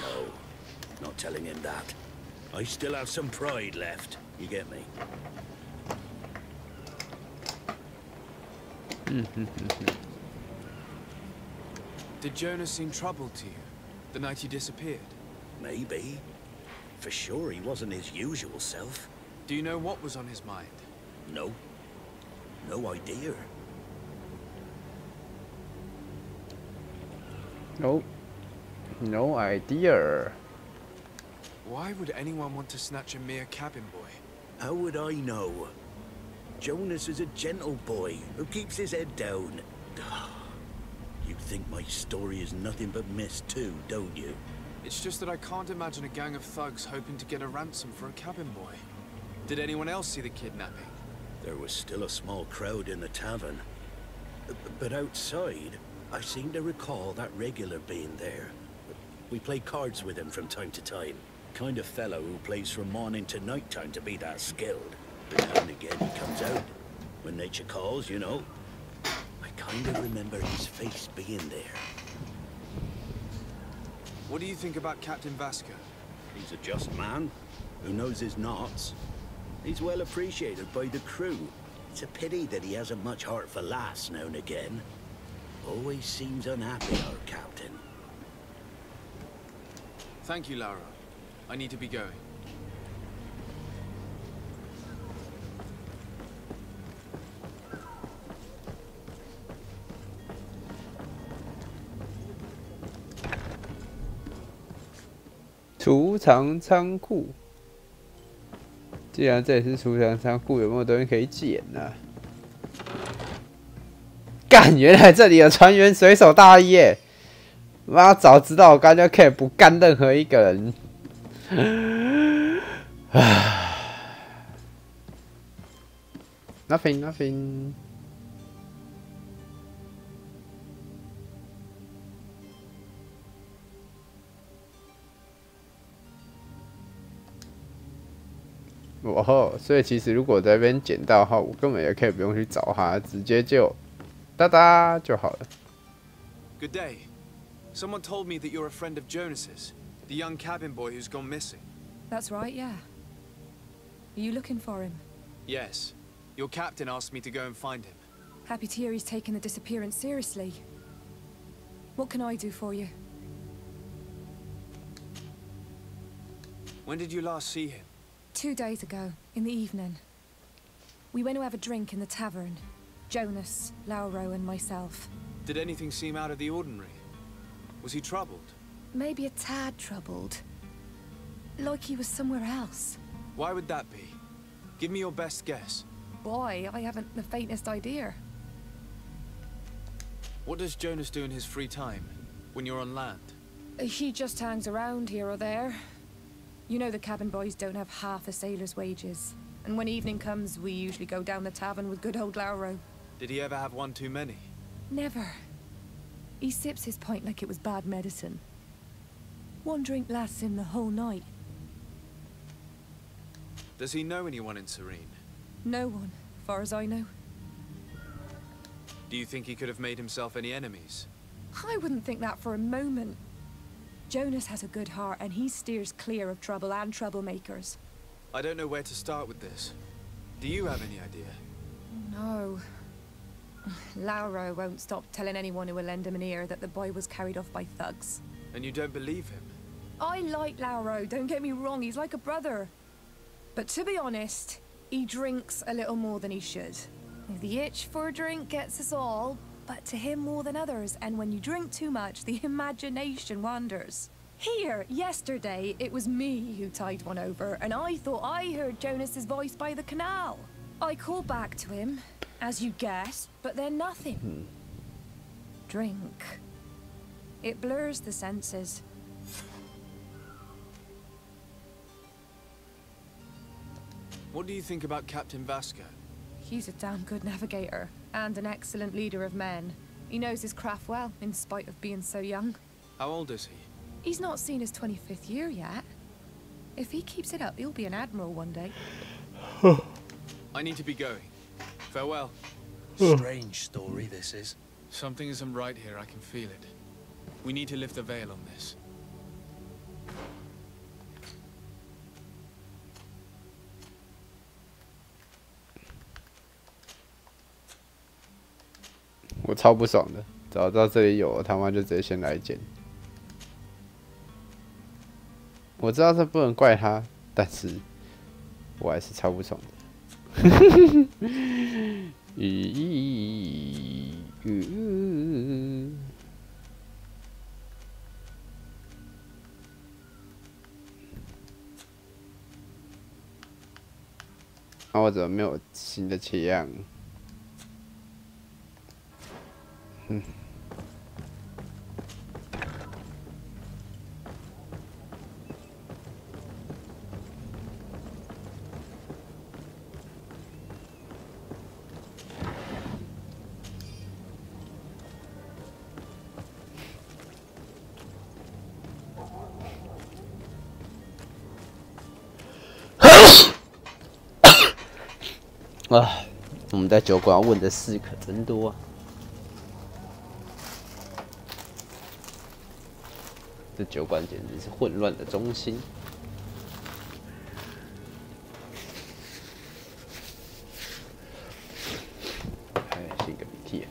No. Not telling him that. I still have some pride left. You get me? Did Jonas seem troubled to you the night he disappeared? Maybe. For sure he wasn't his usual self. Do you know what was on his mind? No. No idea. No. No idea. Why would anyone want to snatch a mere cabin boy? How would I know? Jonas is a gentle boy who keeps his head down. You think my story is nothing but mist too, don't you? It's just that I can't imagine a gang of thugs hoping to get a ransom for a cabin boy. Did anyone else see the kidnapping? There was still a small crowd in the tavern. But outside, I seem to recall that regular being there. We play cards with him from time to time. Kind of fellow who plays from morning to night time to be that skilled. But now and again he comes out. When nature calls, you know. I kind of remember his face being there. What do you think about Captain Vasco? He's a just man who knows his knots. He's well appreciated by the crew. It's a pity that he hasn't much heart for laughs now and again. Always seems unhappy, our captain. Thank you, Laura. I need to be going.储藏仓库，既然这里是储藏仓库，有没有东西可以捡呢？干，原来这里有船员水手大衣耶！妈，早知道我刚就可以不干任何一个人。Nothing. 哦，所以其实如果在这边捡到的话，我根本也可以不用去找他，直接就哒哒就好了。Good day. Someone told me that you're a friend of Jonas's, the young cabin boy who's gone missing. That's right, yeah. Are you looking for him? Yes. Your captain asked me to go and find him. Happy to hear he's taken the disappearance seriously. What can I do for you? When did you last see him? 2 days ago, in the evening. We went to have a drink in the tavern. Jonas, Lauro, and myself. Did anything seem out of the ordinary? Was he troubled? Maybe a tad troubled. Like he was somewhere else. Why would that be? Give me your best guess. Boy, I haven't the faintest idea. What does Jonas do in his free time, when you're on land? He just hangs around here or there. You know the cabin boys don't have half a sailor's wages. And when evening comes, we usually go down the tavern with good old Lauro. Did he ever have one too many? Never. He sips his pint like it was bad medicine. One drink lasts him the whole night. Does he know anyone in Serene? No one, far as I know. Do you think he could have made himself any enemies? I wouldn't think that for a moment. Jonas has a good heart, and he steers clear of trouble and troublemakers. I don't know where to start with this. Do you have any idea? No. Lauro won't stop telling anyone who will lend him an ear that the boy was carried off by thugs. And you don't believe him? I like Lauro, don't get me wrong, he's like a brother. But to be honest, he drinks a little more than he should. The itch for a drink gets us all, but to him more than others, and when you drink too much, the imagination wanders. Here, yesterday, it was me who tied one over, and I thought I heard Jonas's voice by the canal. I called back to him, as you guessed, but then nothing. Drink. It blurs the senses. What do you think about Captain Vasco? He's a damn good navigator, and an excellent leader of men. He knows his craft well, in spite of being so young. How old is he? He's not seen his 25th year yet. If he keeps it up, he'll be an admiral one day. I need to be going. Farewell. Strange story, this is. Something isn't right here, I can feel it. We need to lift the veil on this.我超不爽的，早知道这里有，我他妈就直接先来捡。我知道这不能怪他，但是我还是超不爽的。那我怎么没有新的枪？啊，我们在酒馆要问的事可真多啊。这酒馆简直是混乱的中心。哎，擤个鼻涕。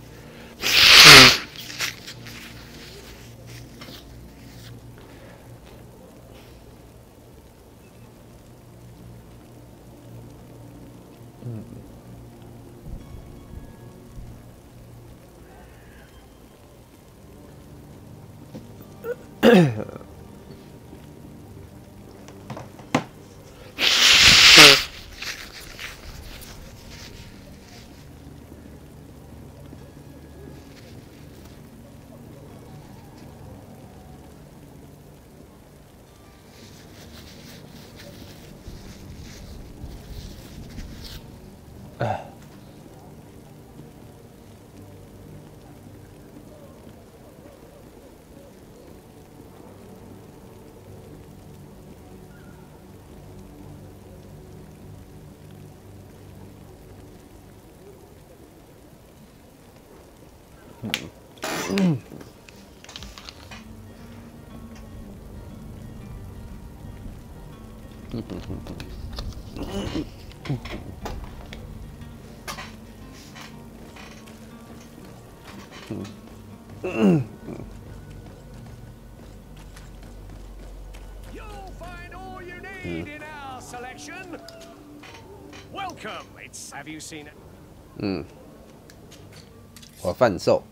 You'll find all you need in our selection. Welcome. Have you seen it? 我贩售。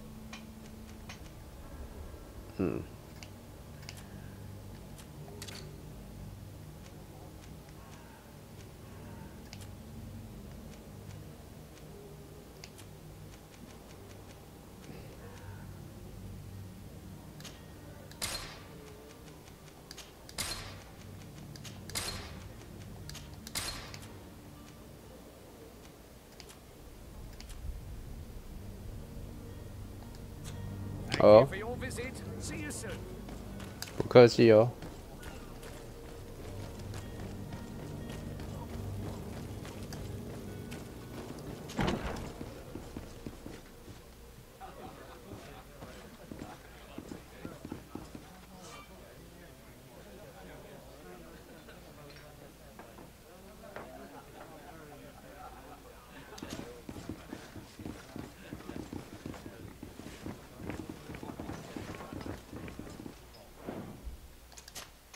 哦，不客气哦。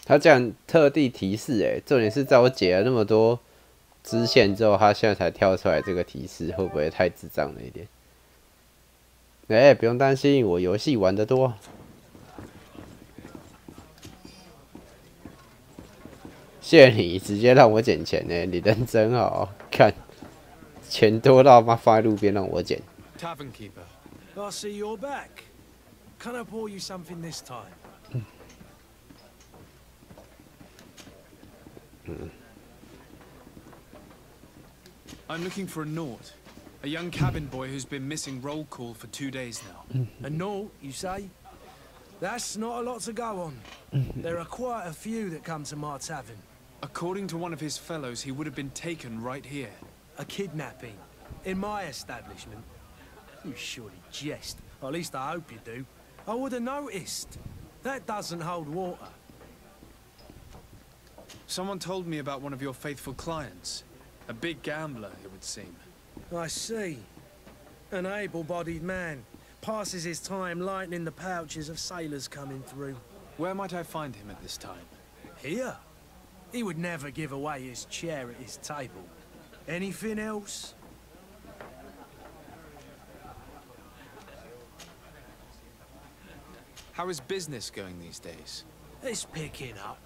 他这样特地提示，重点是在我解了那么多支线之后，他现在才跳出来这个提示，会不会太智障了一点？不用担心，我游戏玩得多。谢谢你直接让我捡钱呢，你人真好，看钱多到妈放在路边让我捡。Tavern keeper, I see you're back. Can I pour you something this time? I'm looking for a Nort, a young cabin boy who's been missing roll call for 2 days now. A Nort, you say? That's not a lot to go on. There are quite a few that come to my tavern. According to one of his fellows, he would have been taken right here. A kidnapping? In my establishment? You surely jest. Or at least I hope you do. I would have noticed. That doesn't hold water. Someone told me about one of your faithful clients. A big gambler, it would seem. I see. An able-bodied man. Passes his time lightening the pouches of sailors coming through. Where might I find him at this time? Here? He would never give away his chair at his table. Anything else? How is business going these days? It's picking up.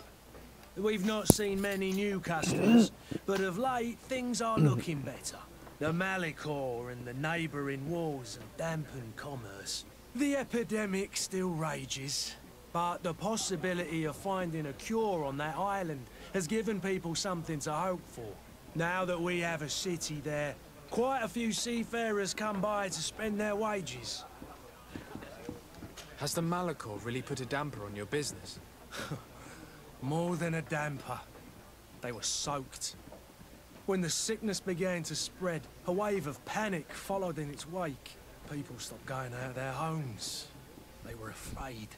We've not seen many new customers, but of late things are looking better. The Malicor and the neighbouring wars have dampened commerce. The epidemic still rages, but the possibility of finding a cure on that island has given people something to hope for. Now that we have a city there, quite a few seafarers come by to spend their wages. Has the Malicor really put a damper on your business? More than a damper. They were soaked. When the sickness began to spread, a wave of panic followed in its wake. People stopped going out of their homes. They were afraid.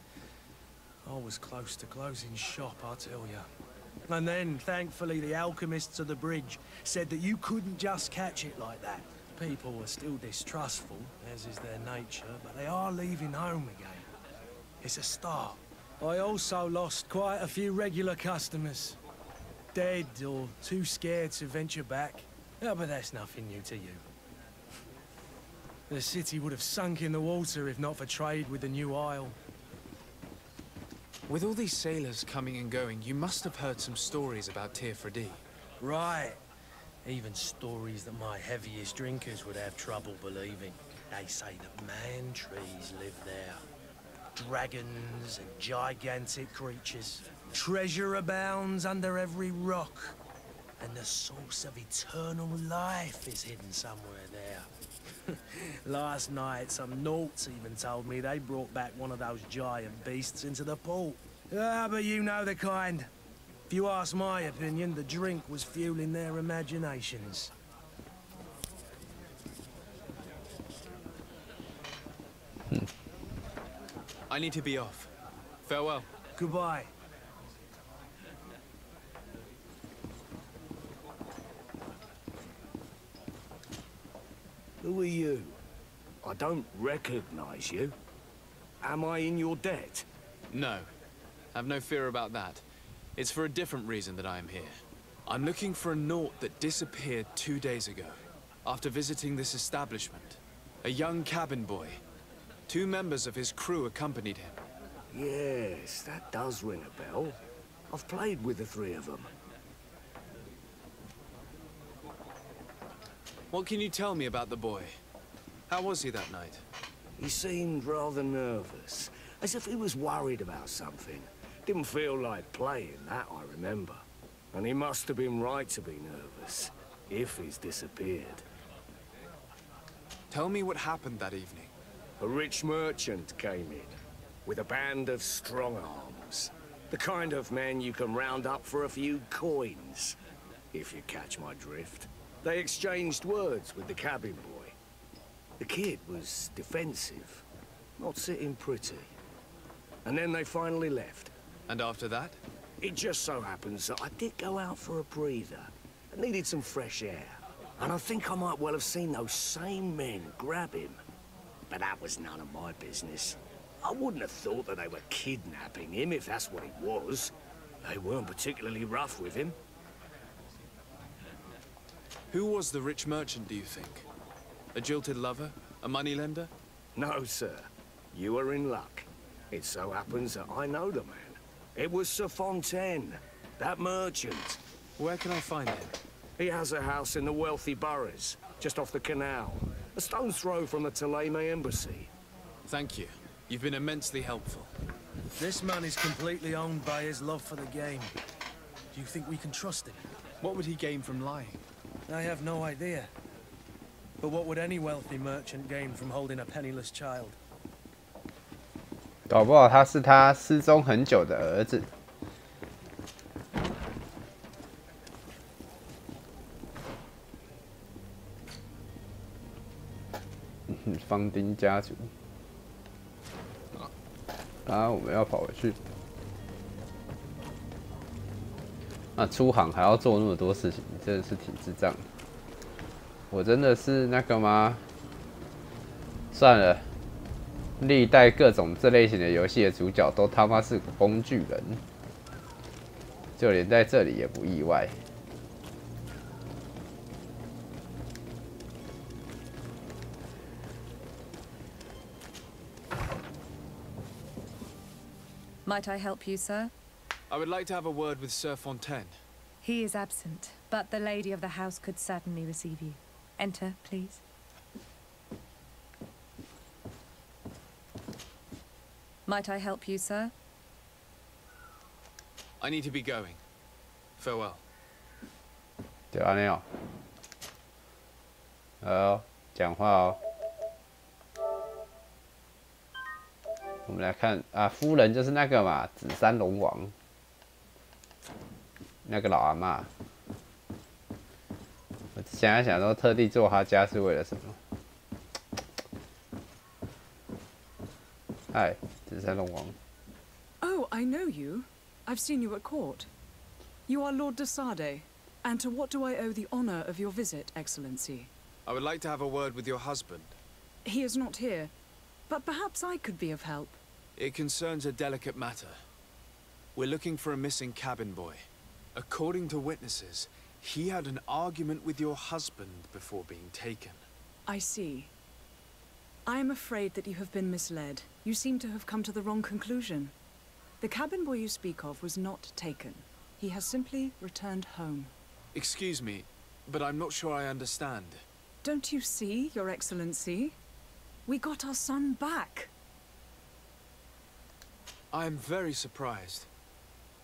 I was close to closing shop, I tell you. And then, thankfully, the alchemists of the bridge said that you couldn't just catch it like that. People were still distrustful, as is their nature, but they are leaving home again. It's a start. I also lost quite a few regular customers. Dead or too scared to venture back. Oh, but that's nothing new to you. The city would have sunk in the water if not for trade with the new isle. With all these sailors coming and going, you must have heard some stories about Teer Fradee. Right. Even stories that my heaviest drinkers would have trouble believing. They say that man-trees live there. Dragons and gigantic creatures. Treasure abounds under every rock. And the source of eternal life is hidden somewhere there. Last night, some Nauts even told me they brought back one of those giant beasts into the port. Ah, but you know the kind. If you ask my opinion, the drink was fueling their imaginations. I need to be off. Farewell. Goodbye. Who are you? I don't recognize you. Am I in your debt? No. Have no fear about that. It's for a different reason that I am here. I'm looking for a Naut that disappeared 2 days ago, after visiting this establishment. A young cabin boy. 2 members of his crew accompanied him. Yes, that does ring a bell. I've played with the 3 of them. What can you tell me about the boy? How was he that night? He seemed rather nervous, as if he was worried about something. Didn't feel like playing, that I remember. And he must have been right to be nervous, if he's disappeared. Tell me what happened that evening. A rich merchant came in, with a band of strong arms. The kind of men you can round up for a few coins, if you catch my drift. They exchanged words with the cabin boy. The kid was defensive, not sitting pretty. And then they finally left. And after that? It just so happens that I did go out for a breather. I needed some fresh air. And I think I might well have seen those same men grab him. But that was none of my business. I wouldn't have thought that they were kidnapping him, if that's what it was. They weren't particularly rough with him. Who was the rich merchant, do you think? A jilted lover? A moneylender? No, sir. You are in luck. It so happens that I know the man. It was Sir Fontaine, that merchant. Where can I find him? He has a house in the wealthy boroughs, just off the canal. A stone's throw from the Thélème embassy. Thank you. You've been immensely helpful. This man is completely owned by his love for the game. Do you think we can trust him? What would he gain from lying? I have no idea. But what would any wealthy merchant gain from holding a penniless child? 搞不好他是他失踪很久的儿子。方丁家族。啊，我们要跑回去。啊，出航还要做那么多事情，真的是挺智障的。我真的是那个吗？算了。 历代各种这类型的游戏的主角都他妈是工具人，就连在这里也不意外。Might I help you, sir? I would like to have a word with Sir Fontaine. He is absent, but the lady of the house could certainly receive you. Enter, please. Might I help you, sir? I need to be going. Farewell. 对啊，那哦，讲话哦。我们来看啊，夫人就是那个嘛，紫山龙王，那个老阿嬷。想一想，说特地做他家是为了什么？嗨，紫山龙王。Oh, I know you. I've seen you at court. You are Lord de Sade. And to what do I owe the honor of your visit, Excellency? I would like to have a word with your husband. He is not here, but perhaps I could be of help. It concerns a delicate matter. We're looking for a missing cabin boy. According to witnesses, he had an argument with your husband before being taken. I see. I am afraid that you have been misled. You seem to have come to the wrong conclusion. The cabin boy you speak of was not taken. He has simply returned home. Excuse me, but I'm not sure I understand. Don't you see, Your Excellency? We got our son back. I am very surprised.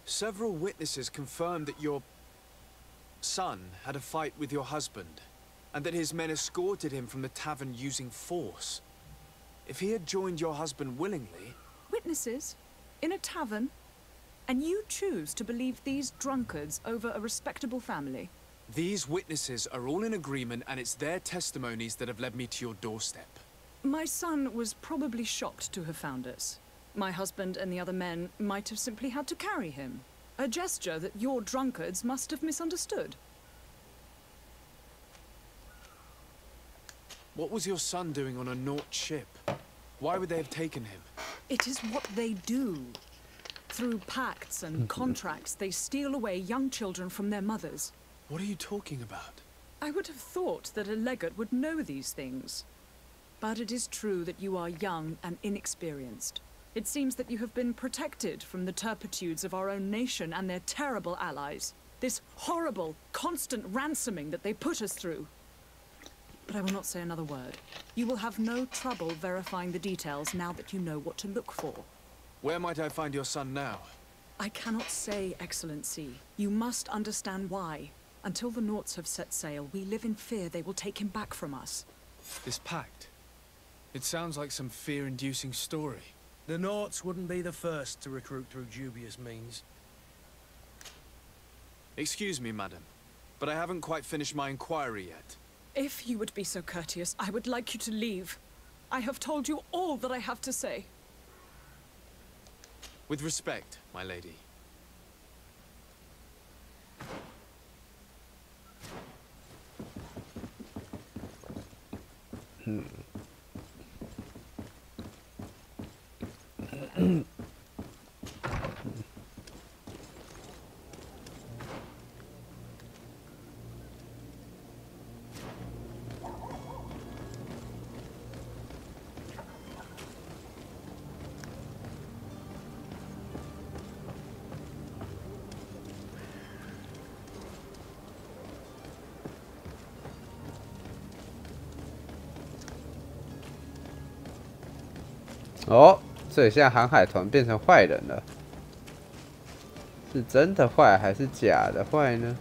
Several witnesses confirmed that your son had a fight with your husband, and that his men escorted him from the tavern using force. If he had joined your husband willingly... Witnesses? In a tavern? And you choose to believe these drunkards over a respectable family? These witnesses are all in agreement, and it's their testimonies that have led me to your doorstep. My son was probably shocked to have found us. My husband and the other men might have simply had to carry him. A gesture that your drunkards must have misunderstood. What was your son doing on a Naut ship? Why would they have taken him? It is what they do. Through pacts and contracts, they steal away young children from their mothers. What are you talking about? I would have thought that a legate would know these things. But it is true that you are young and inexperienced. It seems that you have been protected from the turpitudes of our own nation and their terrible allies. This horrible, constant ransoming that they put us through. But I will not say another word. You will have no trouble verifying the details now that you know what to look for. Where might I find your son now? I cannot say, Excellency. You must understand why. Until the Nauts have set sail, we live in fear they will take him back from us. This pact? It sounds like some fear-inducing story. The Nauts wouldn't be the first to recruit through dubious means. Excuse me, madam, but I haven't quite finished my inquiry yet. If you would be so courteous, I would like you to leave. I have told you all that I have to say. With respect, my lady.哦，所以现在航海团变成坏人了，是真的坏还是假的坏呢？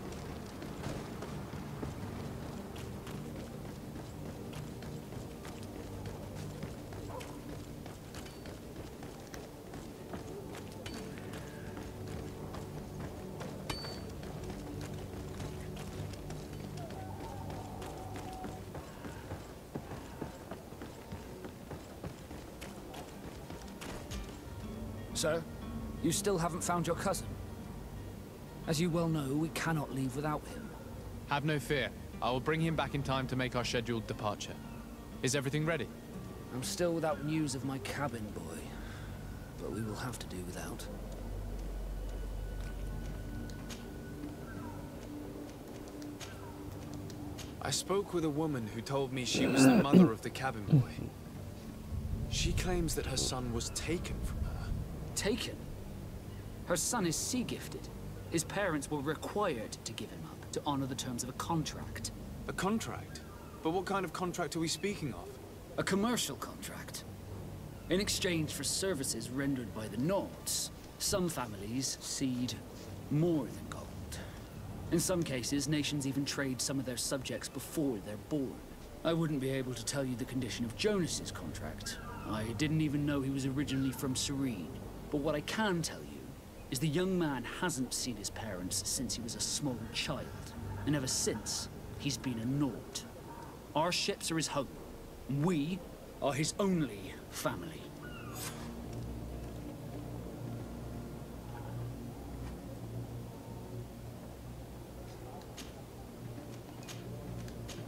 Sir, you still haven't found your cousin. As you well know, we cannot leave without him. Have no fear. I will bring him back in time to make our scheduled departure. Is everything ready? I'm still without news of my cabin boy, but we will have to do without. I spoke with a woman who told me she was the mother of the cabin boy. She claims that her son was taken from her. Taken? Her son is sea-gifted. His parents were required to give him up to honor the terms of a contract. A contract? But what kind of contract are we speaking of? A commercial contract. In exchange for services rendered by the Nauts, some families cede more than gold. In some cases, nations even trade some of their subjects before they're born. I wouldn't be able to tell you the condition of Jonas's contract. I didn't even know he was originally from Serene. But what I can tell you is the young man hasn't seen his parents since he was a small child. And ever since, he's been a naught. Our ships are his home. We are his only family.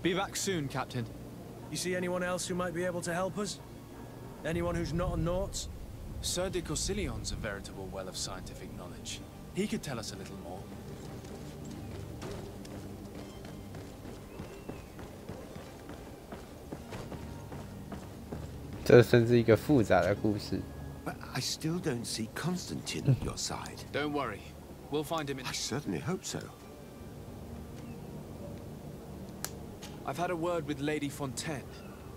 Be back soon, Captain. You see anyone else who might be able to help us? Anyone who's not a Naut? Sir de Corsillion's a veritable well of scientific knowledge. He could tell us a little more.这真是一个复杂的故事。 But I still don't see Constantine at your side. Don't worry. We'll find him in... I certainly hope so. I've had a word with Lady Fontaine.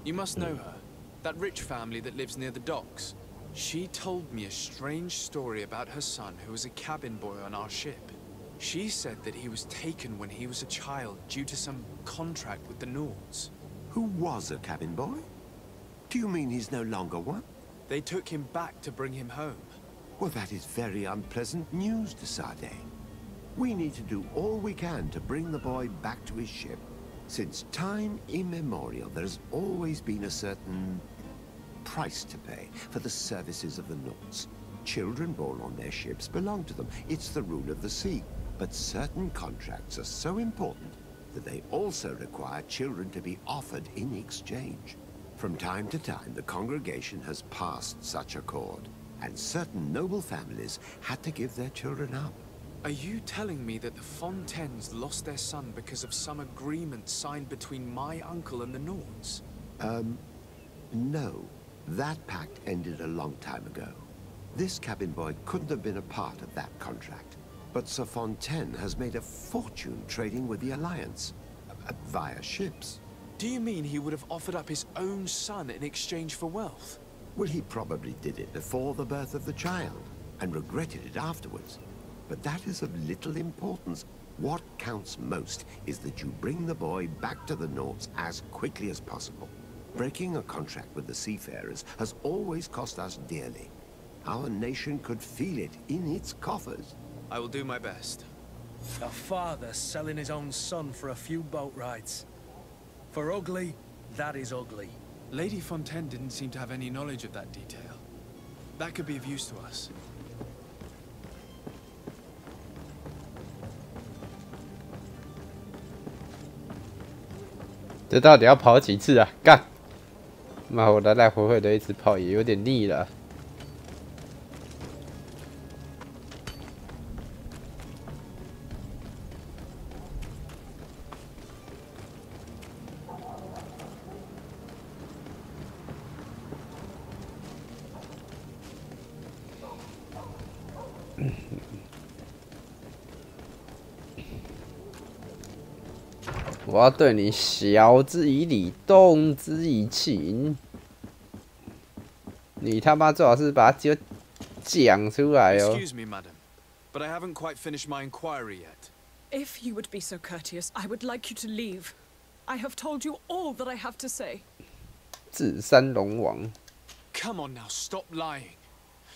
You must know her. That rich family that lives near the docks. She told me a strange story about her son who was a cabin boy on our ship. She said that he was taken when he was a child due to some contract with the Nords. Who was a cabin boy? Do you mean he's no longer one? They took him back to bring him home. Well, that is very unpleasant news, de Sade. We need to do all we can to bring the boy back to his ship. Since time immemorial, there has always been a certain price to pay for the services of the Nords. Children born on their ships belong to them. It's the rule of the sea. But certain contracts are so important that they also require children to be offered in exchange. From time to time, the congregation has passed such accord, and certain noble families had to give their children up. Are you telling me that the Fontaines lost their son because of some agreement signed between my uncle and the Nords? No. That pact ended a long time ago. This cabin boy couldn't have been a part of that contract. But Sir Fontaine has made a fortune trading with the Alliance, via ships. Do you mean he would have offered up his own son in exchange for wealth? Well, he probably did it before the birth of the child, and regretted it afterwards. But that is of little importance. What counts most is that you bring the boy back to the Nords as quickly as possible. Breaking a contract with the seafarers has always cost us dearly. Our nation could feel it in its coffers. I will do my best. A father selling his own son for a few boat rides. For ugly, that is ugly. Lady Fontaine didn't seem to have any knowledge of that detail. That could be of use to us. 这到底要跑几次啊？干！妈，我来来回回的一直跑，也有点腻了。我要对你晓之以理，动之以情。你他妈最好是把它讲出来哦。 Excuse me, madam, but I haven't quite finished my inquiry yet. If you would be so courteous, I would like you to leave. I have told you all that I have to say. 至山龙王。 Come on now, stop lying.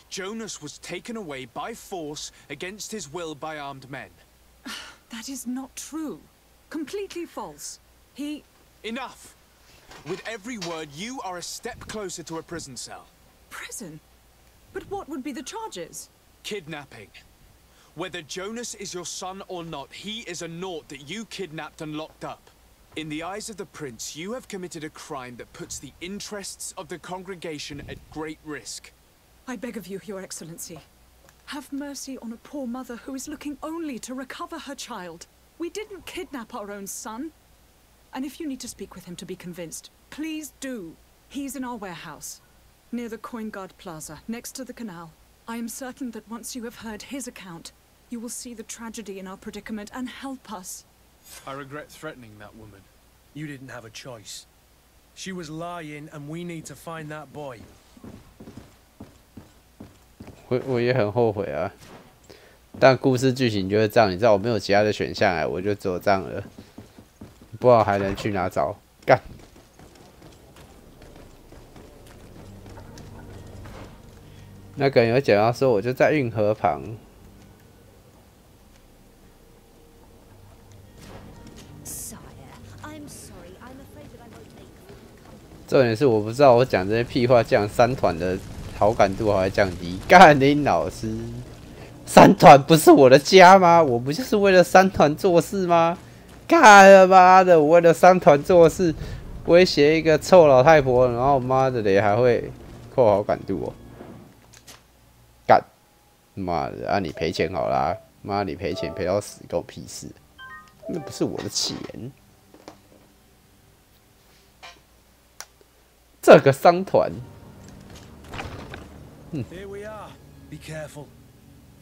Jonas was taken away by force against his will by armed men. That is not true. Completely false. He... Enough! With every word, you are a step closer to a prison cell. Prison? But what would be the charges? Kidnapping. Whether Jonas is your son or not, he is a Naut that you kidnapped and locked up. In the eyes of the Prince, you have committed a crime that puts the interests of the congregation at great risk. I beg of you, Your Excellency. Have mercy on a poor mother who is looking only to recover her child. We didn't kidnap our own son. And if you need to speak with him to be convinced, please do. He's in our warehouse, near the Coin Guard Plaza, next to the canal. I am certain that once you have heard his account, you will see the tragedy in our predicament and help us. I regret threatening that woman. You didn't have a choice. She was lying, and we need to find that boy. 我也很后悔啊。 但故事剧情就是这样，你知道我没有其他的选项哎，我就只有这样了，不知道还能去哪找？干！那个人有讲到说，我就在运河旁。 Sire, 重点是我不知道我讲这些屁话，这样三团的好感度还会降低。干林老师，三团不是我的家吗？我不就是为了三团做事吗？干他妈的，我为了三团做事，威胁一个臭老太婆，然后妈的嘞还会扣好感度哦。干，妈的，啊你赔钱好啦，妈你赔钱赔到死，关我屁事，那不是我的钱。这个商团，Here we are. Be careful.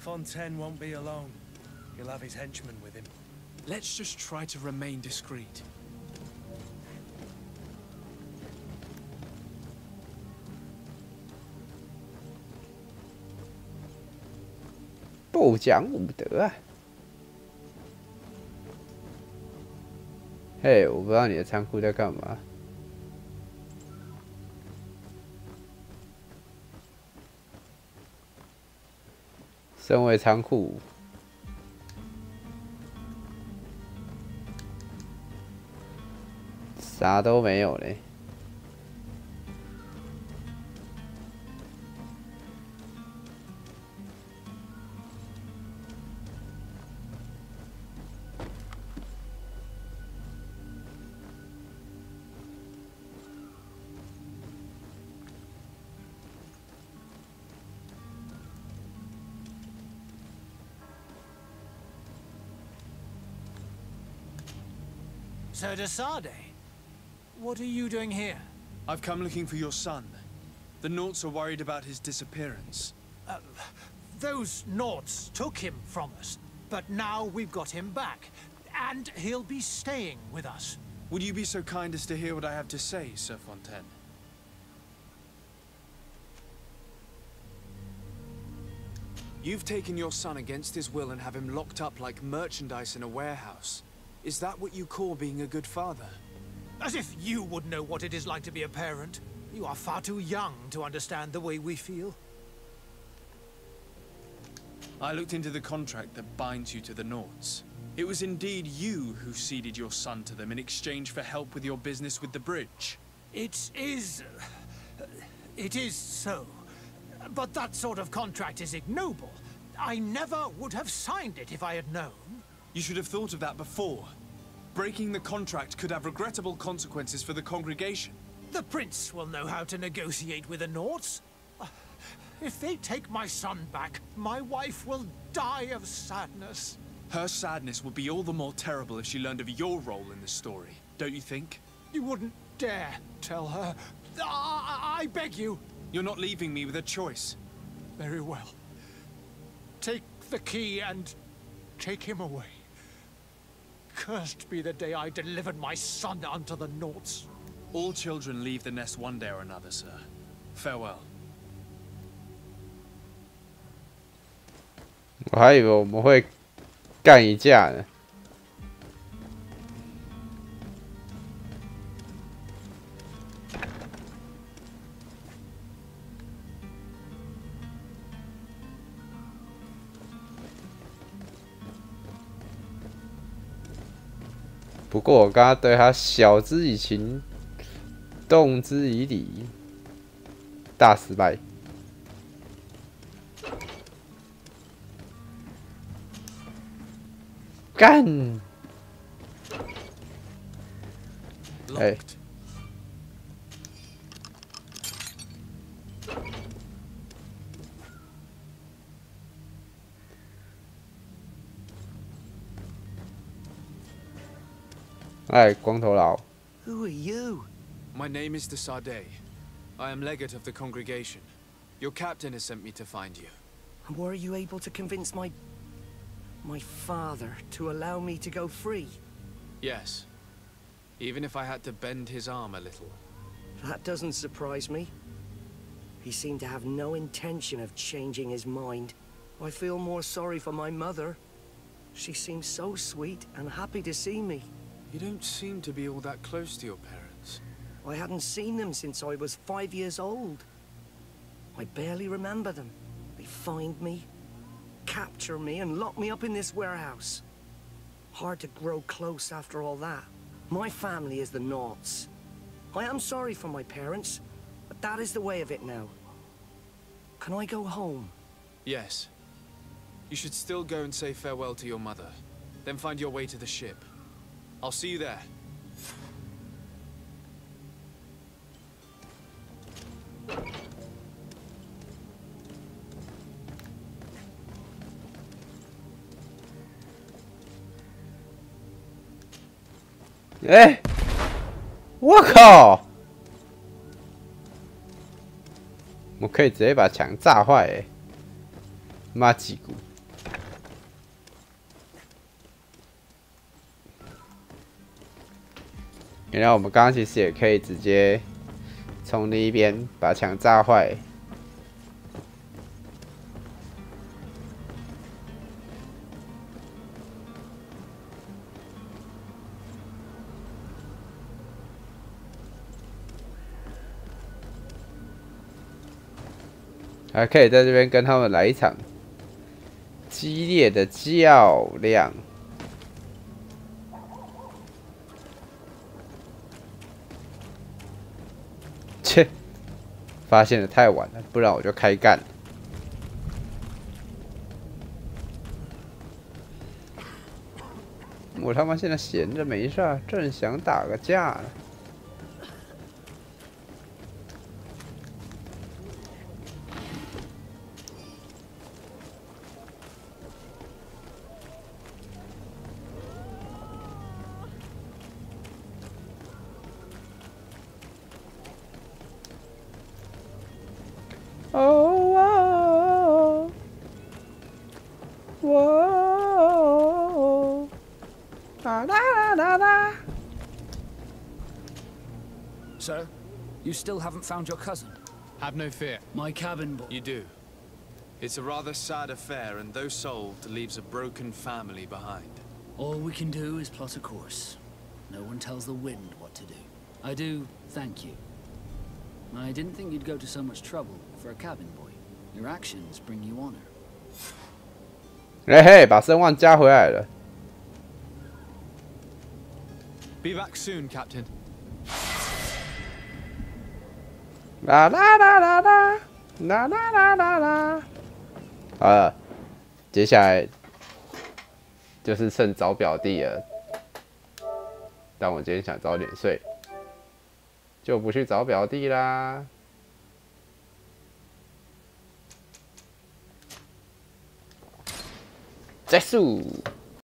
Fontaine won't be alone. He'll have his henchmen with him. Let's just try to remain discreet. 不讲武德啊！嘿，我不知道你的仓库在干嘛。身为仓库，啥都没有嘞。Sir de Sardet, what are you doing here? I've come looking for your son. The Nauts are worried about his disappearance. Those Nauts took him from us, but now we've got him back, and he'll be staying with us. Would you be so kind as to hear what I have to say, Sir Fontaine? You've taken your son against his will and have him locked up like merchandise in a warehouse. Is that what you call being a good father? As if you would know what it is like to be a parent. You are far too young to understand the way we feel. I looked into the contract that binds you to the Nauts. It was indeed you who ceded your son to them in exchange for help with your business with the bridge. It is so. But that sort of contract is ignoble. I never would have signed it if I had known. You should have thought of that before. Breaking the contract could have regrettable consequences for the congregation. The prince will know how to negotiate with the Nauts. If they take my son back, my wife will die of sadness. Her sadness would be all the more terrible if she learned of your role in the story, don't you think? You wouldn't dare tell her. I beg you. You're not leaving me with a choice. Very well. Take the key and take him away. Cursed be the day I delivered my son unto the Nauts. All children leave the nest one day or another, sir. Farewell. 我还以为我们会干一架呢。不过我刚刚对他晓之以情，动之以理，大失败。干！哎。哎，光头佬。Who are you? My name is de Sardet. I am legate of the congregation. Your captain has sent me to find you. And were you able to convince my father to allow me to go free? Yes. Even if I had to bend his arm a little. That doesn't surprise me. He seemed to have no intention of changing his mind. I feel more sorry for my mother. She seems so sweet and happy to see me. You don't seem to be all that close to your parents. I hadn't seen them since I was 5 years old. I barely remember them. They find me, capture me, and lock me up in this warehouse. Hard to grow close after all that. My family is the Nauts. I am sorry for my parents, but that is the way of it now. Can I go home? Yes. You should still go and say farewell to your mother. Then find your way to the ship. I'll see you there.哎，我靠！我可以直接把墙炸坏哎！妈几股！原来我们刚刚其实也可以直接从另一边把墙炸坏。还可以在这边跟他们来一场激烈的较量。切，发现的太晚了，不然我就开干了。我他妈现在闲着没事儿，正想打个架呢。So, you still haven't found your cousin? Have no fear. My cabin boy. You do. It's a rather sad affair, and though solved, leaves a broken family behind. All we can do is plot a course. No one tells the wind what to do. I do thank you. I didn't think you'd go to so much trouble for a cabin boy. Your actions bring you honor. 哎嘿，把声望加回来了。Be back soon, Captain. 啦啦啦啦啦，啦啦啦啦啦。好了，接下来就是剩找表弟了。但我今天想早点睡，就不去找表弟啦。结束。